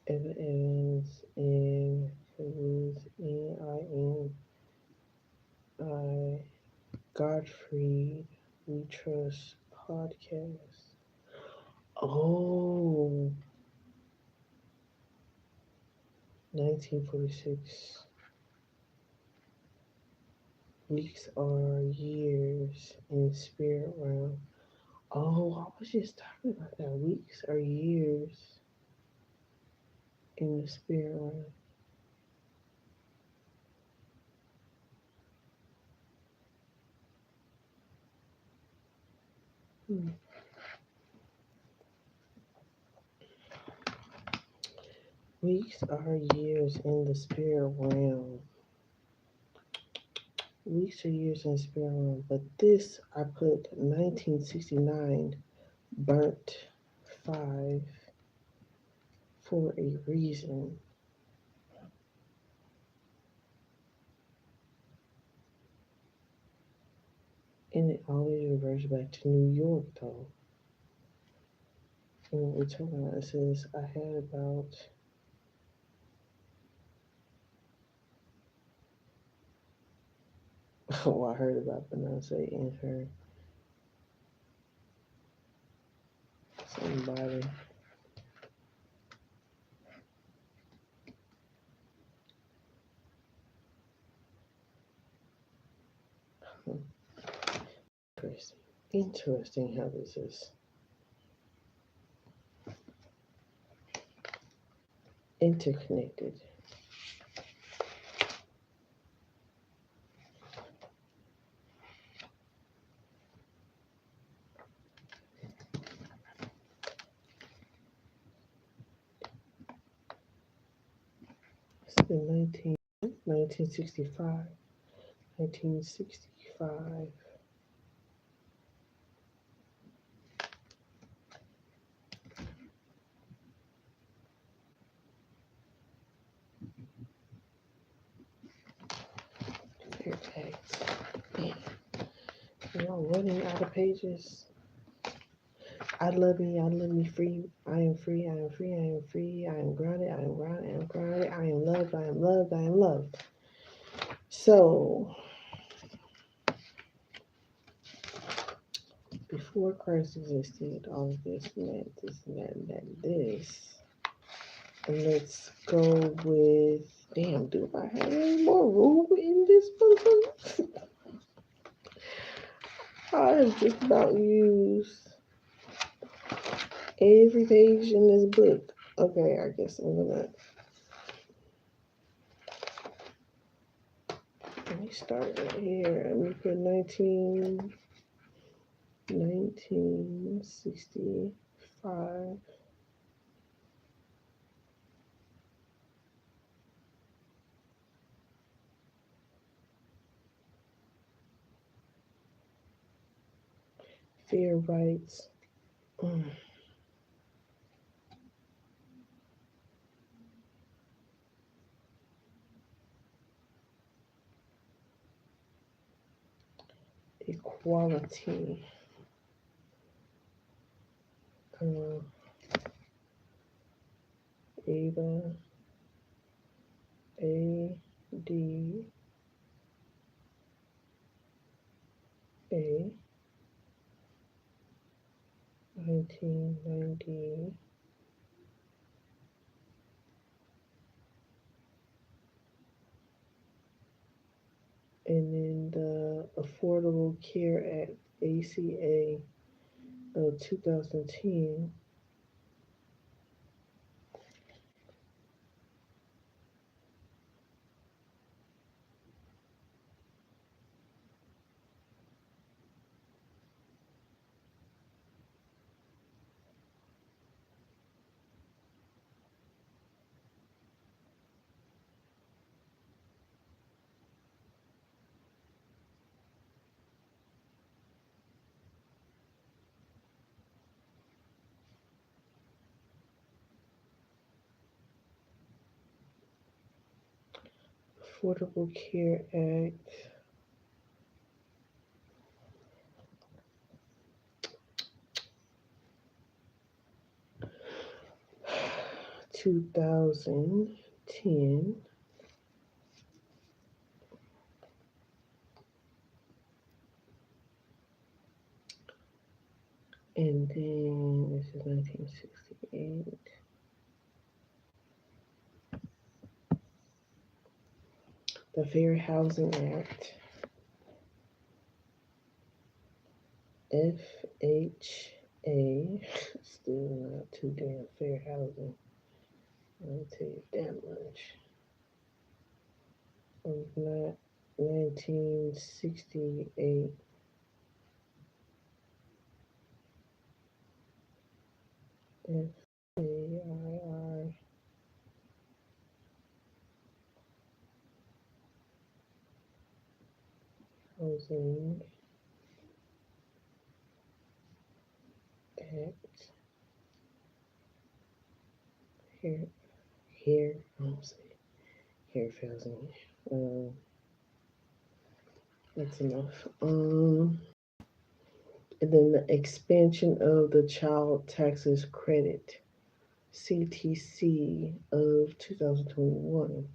Evan Evans and N-I-N-I Godfrey We Trust podcast. Oh, 1946. Weeks are years in spirit realm. Oh, I was just talking about that. Weeks are years in the spirit realm. Weeks are years in the spirit realm. Weeks are years in the spirit realm. But this, I put 1969 burnt 5 for a reason. And it always reverts back to New York, though. And what we're talking about, it says, I had about I heard about Beyonce and her somebody. Interesting how this is interconnected. in 1965. 1965. Fair Acts. Man, I'm running out of pages. I love me free. I am free, I am free, I am free. I am grounded, I am grounded, I am grounded. I am loved, I am loved, I am loved. So, before Christ existed, all of this and that, this and that, and that, and this. And let's go with, damn, do I have any more room in this book? I have just about used every page in this book. Okay, I guess I'm gonna, let me start right here. Let me put 1965. Fair rights. Equality. Ada. A-D. A. 1990. And then the Affordable Care Act, ACA, of 2010. Affordable Care Act, 2010. And then this is 1968. The Fair Housing Act, FHA, still not too damn fair housing. I'll tell you that much. Of not 1968. FAIR Housing Act. Here, I'm saying, here housing. That's enough. And then the expansion of the Child Taxes Credit, CTC, of 2021.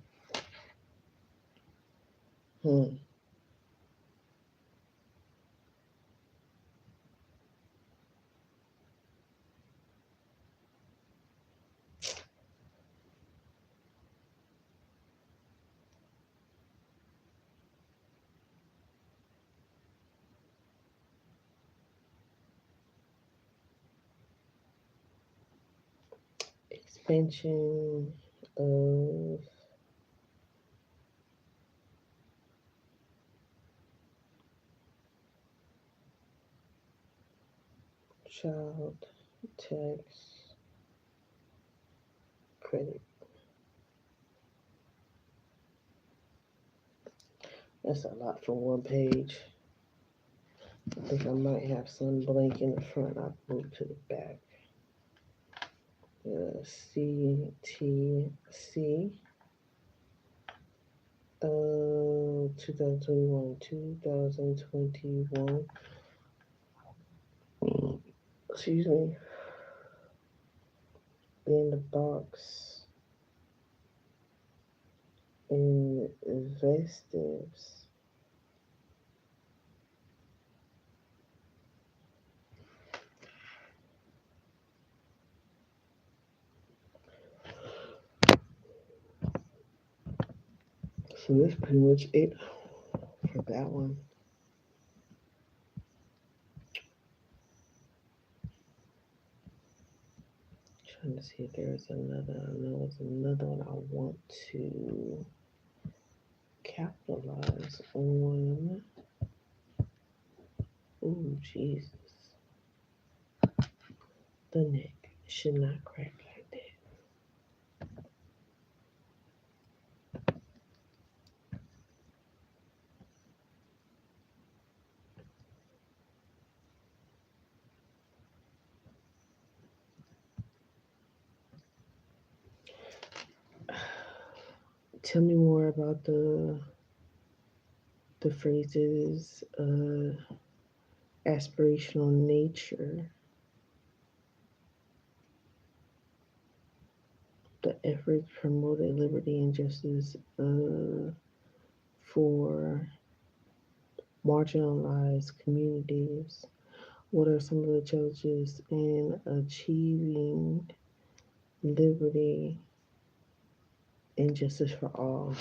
Expansion of Child Tax Credit. That's a lot for one page. I think I might have some blank in the front. I'll move to the back. CTC 2021, 2021. Excuse me. In the box. Invectives. So that's pretty much it for that one. Trying to see if there's another. I know there's another one I want to capitalize on. Oh, Jesus. The neck should not crack like that. Tell me more about the phrases aspirational nature, the efforts promoted liberty and justice for marginalized communities. What are some of the challenges in achieving liberty and justice for all?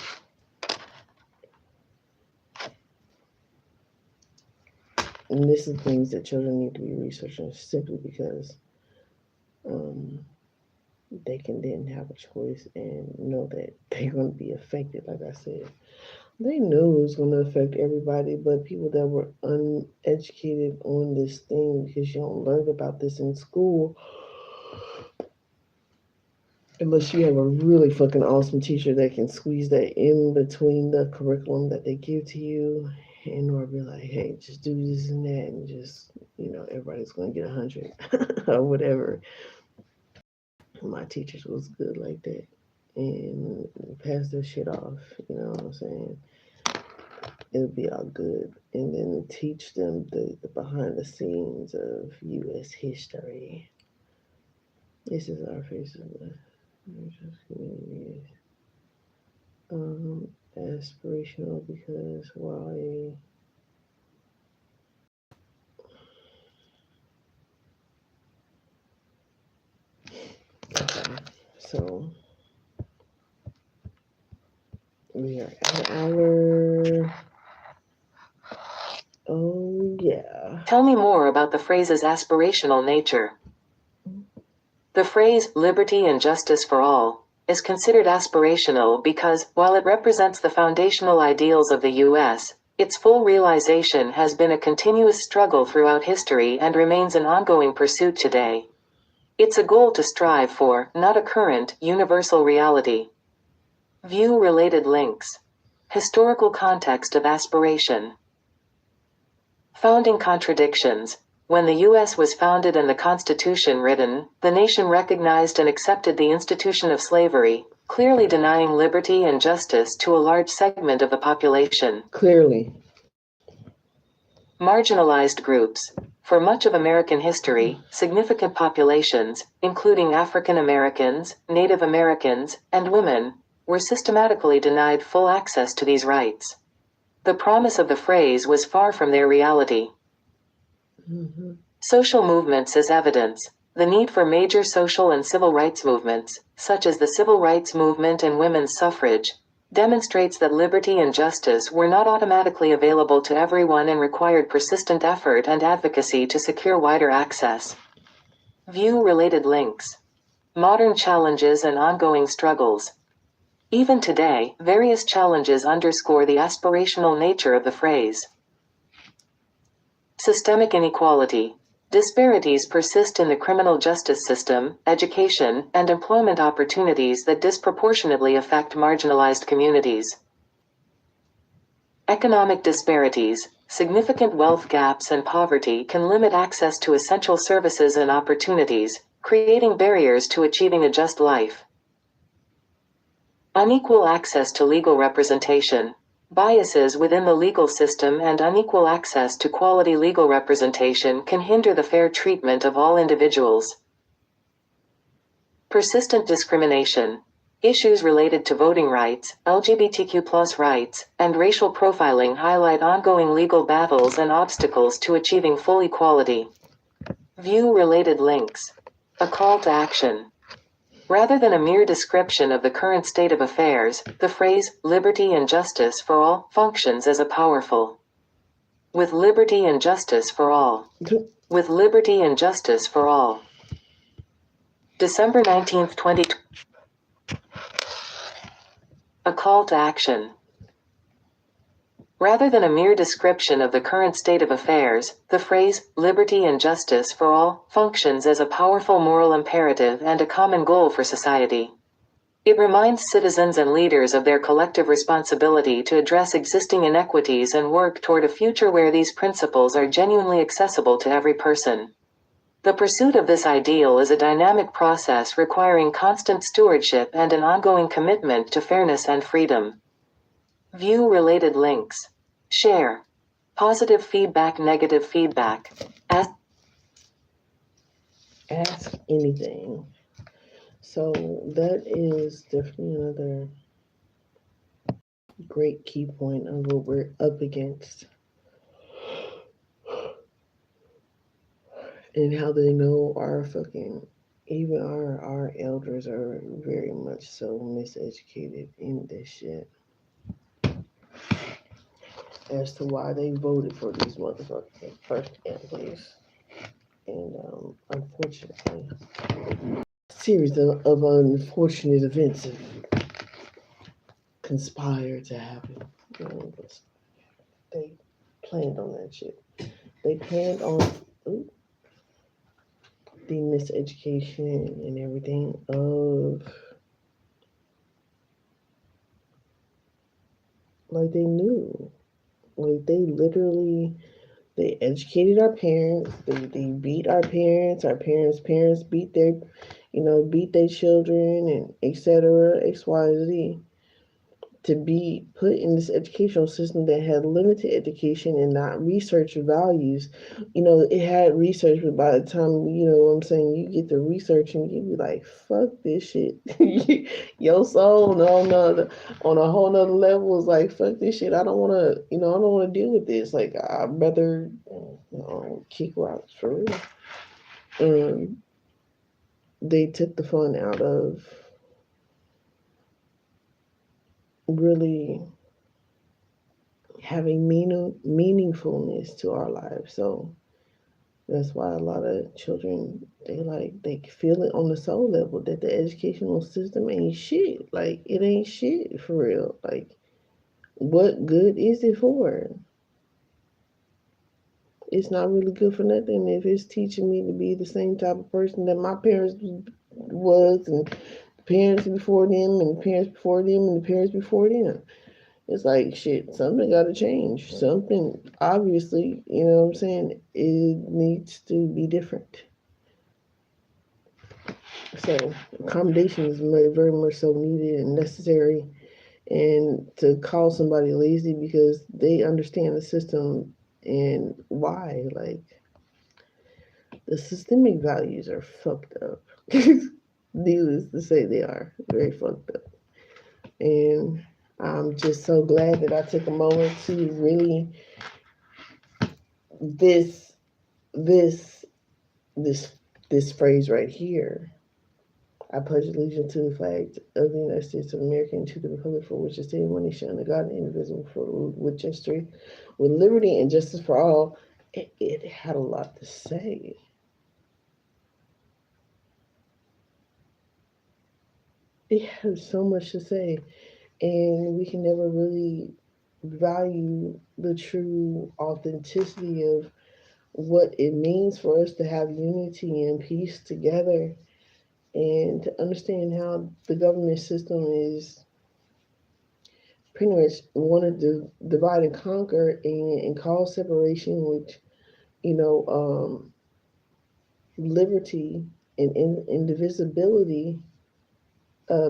And this is things that children need to be researching simply because they can then have a choice and know that they're going to be affected. Like I said, they know it's going to affect everybody, but people that were uneducated on this thing, because you don't learn about this in school, unless you have a really fucking awesome teacher that can squeeze that in between the curriculum that they give to you, and or be like, hey, just do this and that, and just, everybody's going to get 100 or whatever. My teachers was good like that and pass their shit off, you know what I'm saying? It'll be all good. And then teach them the behind the scenes of U.S. history. This is our face of the community. Aspirational because while okay, so we are at our. Oh, yeah.
Tell me more about the phrase's aspirational nature. The phrase, liberty and justice for all, is considered aspirational because, while it represents the foundational ideals of the U.S., its full realization has been a continuous struggle throughout history and remains an ongoing pursuit today. It's a goal to strive for, not a current, universal reality. View related links. Historical context of aspiration. Founding contradictions. When the U.S. was founded and the Constitution written, the nation recognized and accepted the institution of slavery, clearly denying liberty and justice to a large segment of the population.
Clearly.
Marginalized groups. For much of American history, significant populations, including African Americans, Native Americans, and women, were systematically denied full access to these rights. The promise of the phrase was far from their reality.
Mm-hmm.
Social movements as evidence. The need for major social and civil rights movements, such as the Civil Rights Movement and women's suffrage, demonstrates that liberty and justice were not automatically available to everyone and required persistent effort and advocacy to secure wider access. View related links. Modern challenges and ongoing struggles. Even today, various challenges underscore the aspirational nature of the phrase. Systemic inequality. Disparities persist in the criminal justice system, education, and employment opportunities that disproportionately affect marginalized communities. Economic disparities, significant wealth gaps and poverty can limit access to essential services and opportunities, creating barriers to achieving a just life. Unequal access to legal representation. Biases within the legal system and unequal access to quality legal representation can hinder the fair treatment of all individuals. Persistent discrimination. Issues related to voting rights, LGBTQ+ rights, and racial profiling highlight ongoing legal battles and obstacles to achieving full equality. View related links. A call to action. Rather than a mere description of the current state of affairs, the phrase, liberty and justice for all, functions as a powerful. With liberty and justice for all. With liberty and justice for all. December 19th, 2020. A call to action. Rather than a mere description of the current state of affairs, the phrase, liberty and justice for all, functions as a powerful moral imperative and a common goal for society. It reminds citizens and leaders of their collective responsibility to address existing inequities and work toward a future where these principles are genuinely accessible to every person. The pursuit of this ideal is a dynamic process requiring constant stewardship and an ongoing commitment to fairness and freedom. View related links. Share. Positive feedback, negative feedback.
Ask anything. So that is definitely another great key point of what we're up against. And how they know even our elders are very much so miseducated in this shit. As to why they voted for these motherfucking first families. And unfortunately, a series of unfortunate events have conspired to happen. They planned on that shit. They planned on the miseducation and everything of, like, they knew. Like, they educated our parents, they beat our parents beat their children, and etc., XYZ, to be put in this educational system that had limited education and not research values. It had research, but by the time, you get the research and you be like, fuck this shit. Your soul on a whole nother level is like, fuck this shit. I don't want to deal with this. Like, I'd rather kick rocks for real. They took the fun out of really having meaningfulness to our lives. So that's why a lot of children, they feel it on the soul level that the educational system ain't shit. Like, it ain't shit for real. Like, what good is it for? It's not really good for nothing if it's teaching me to be the same type of person that my parents was, and the parents before them, and the parents before them, and the parents before them. It's like, shit, something got to change. Something, obviously, it needs to be different. So, accommodation is very much so needed and necessary. And to call somebody lazy because they understand the system and why, like, the systemic values are fucked up. Needless to say, they are very fucked up. And I'm just so glad that I took a moment to really this phrase right here. I pledge allegiance to the flag of the United States of America and to the republic for which it stands, one nation under God, indivisible, with liberty and justice for all. It had a lot to say. It has so much to say, and we can never really value the true authenticity of what it means for us to have unity and peace together, and to understand how the government system is pretty much wanted to divide and conquer and cause separation, which, you know, liberty and indivisibility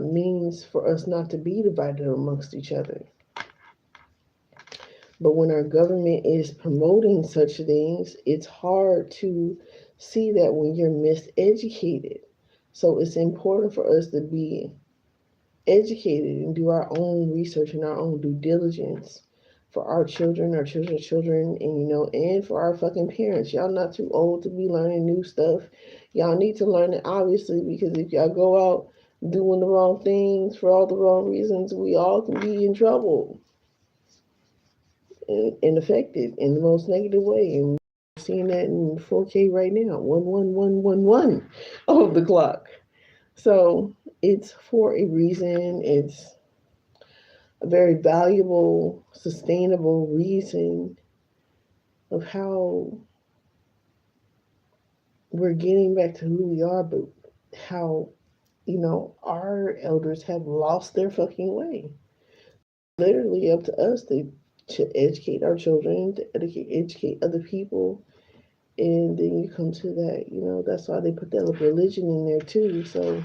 means for us not to be divided amongst each other. But when our government is promoting such things, it's hard to see that when you're miseducated. So it's important for us to be educated and do our own research and our own due diligence for our children, our children's children, and and for our fucking parents. Y'all not too old to be learning new stuff. Y'all need to learn it obviously, because if y'all go out doing the wrong things for all the wrong reasons, we all can be in trouble and affected in the most negative way. And we're seeing that in 4K right now, 11111 of the clock. So it's for a reason. It's a very valuable, sustainable reason of how we're getting back to who we are, but how, our elders have lost their fucking way. Literally up to us to educate our children, to educate other people. And then you come to that, that's why they put that religion in there too. So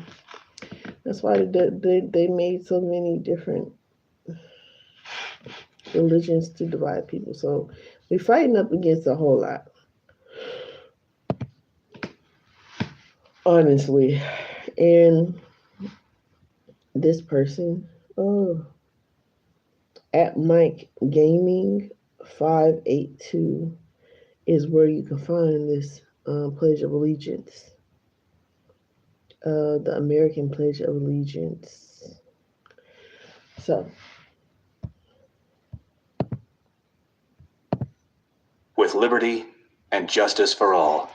that's why they made so many different religions to divide people. So we're fighting up against a whole lot, honestly. And this person, oh, at Mike Gaming 582 is where you can find this Pledge of Allegiance, the American Pledge of Allegiance. So,
with liberty and justice for all.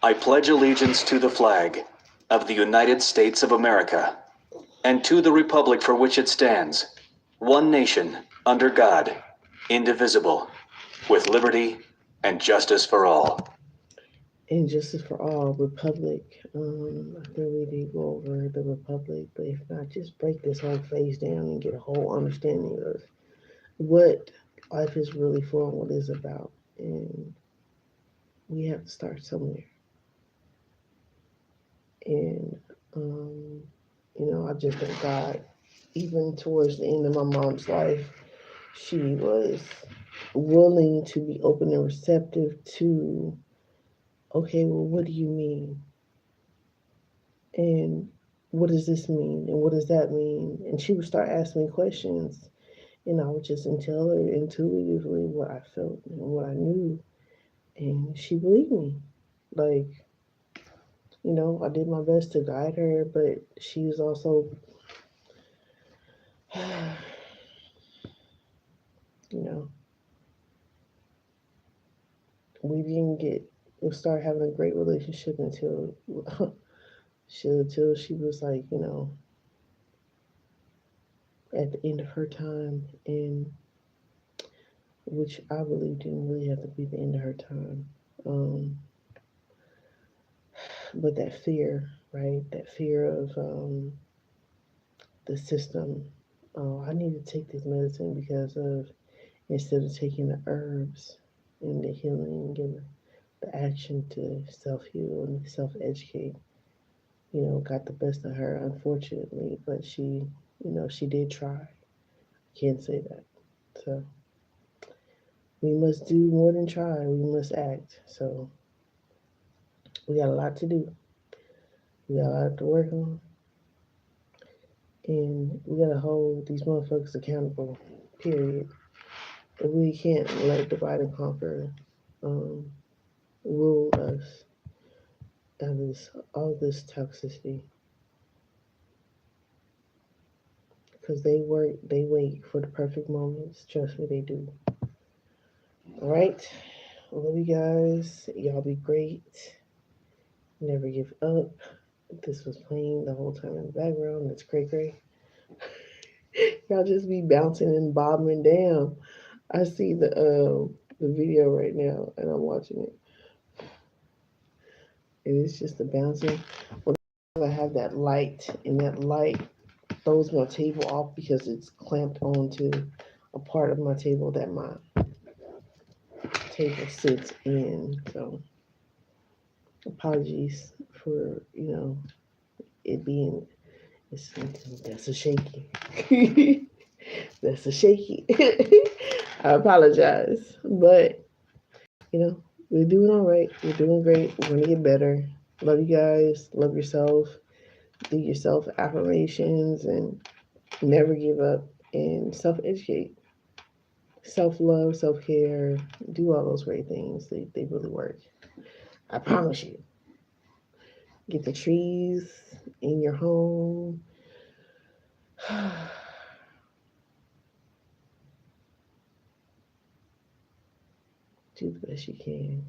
I pledge allegiance to the flag of the United States of America and to the republic for which it stands, one nation, under God, indivisible, with liberty and justice for all.
and justice for all, republic. I think we did go over the republic, but if not, just break this whole phase down and get a whole understanding of what life is really for and what it's about. And we have to start somewhere. And, I just thank God, even towards the end of my mom's life, she was willing to be open and receptive to, okay, well, what do you mean? And what does this mean? And what does that mean? And she would start asking me questions, and I would just tell her intuitively what I felt and what I knew. And she believed me. Like, I did my best to guide her, but she was also, you know, we didn't we started having a great relationship until she was like, at the end of her time, and which I believe didn't really have to be the end of her time. But that fear, right? That fear of the system. Oh, I need to take this medicine because of, instead of taking the herbs and the healing and the action to self heal and self educate, got the best of her, unfortunately. But she did try. Can't say that. So we must do more than try. We must act. So we got a lot to do. We got a lot to work on. And we gotta hold these motherfuckers accountable. Period. We can't let divide and conquer rule us out of all this toxicity. Because they wait for the perfect moments. Trust me, they do. All right. Love you guys. Y'all be great. Never give up. This was playing the whole time in the background. That's cray. Y'all just be bouncing and bobbing down. I see the video right now, and I'm watching it, and it's just the bouncing. Well, I have that light, and that light close my table off because it's clamped onto a part of my table that my table sits in. So apologies for, it being, that's a shaky. That's a shaky. I apologize. But, we're doing all right. We're doing great. We're going to get better. Love you guys. Love yourself. Do yourself affirmations and never give up and self-educate. Self-love, self-care, do all those great things. They really work. I promise you. Get the trees in your home. Do the best you can.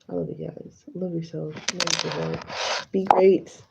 I love you guys. Love yourself. Love yourself. Be great.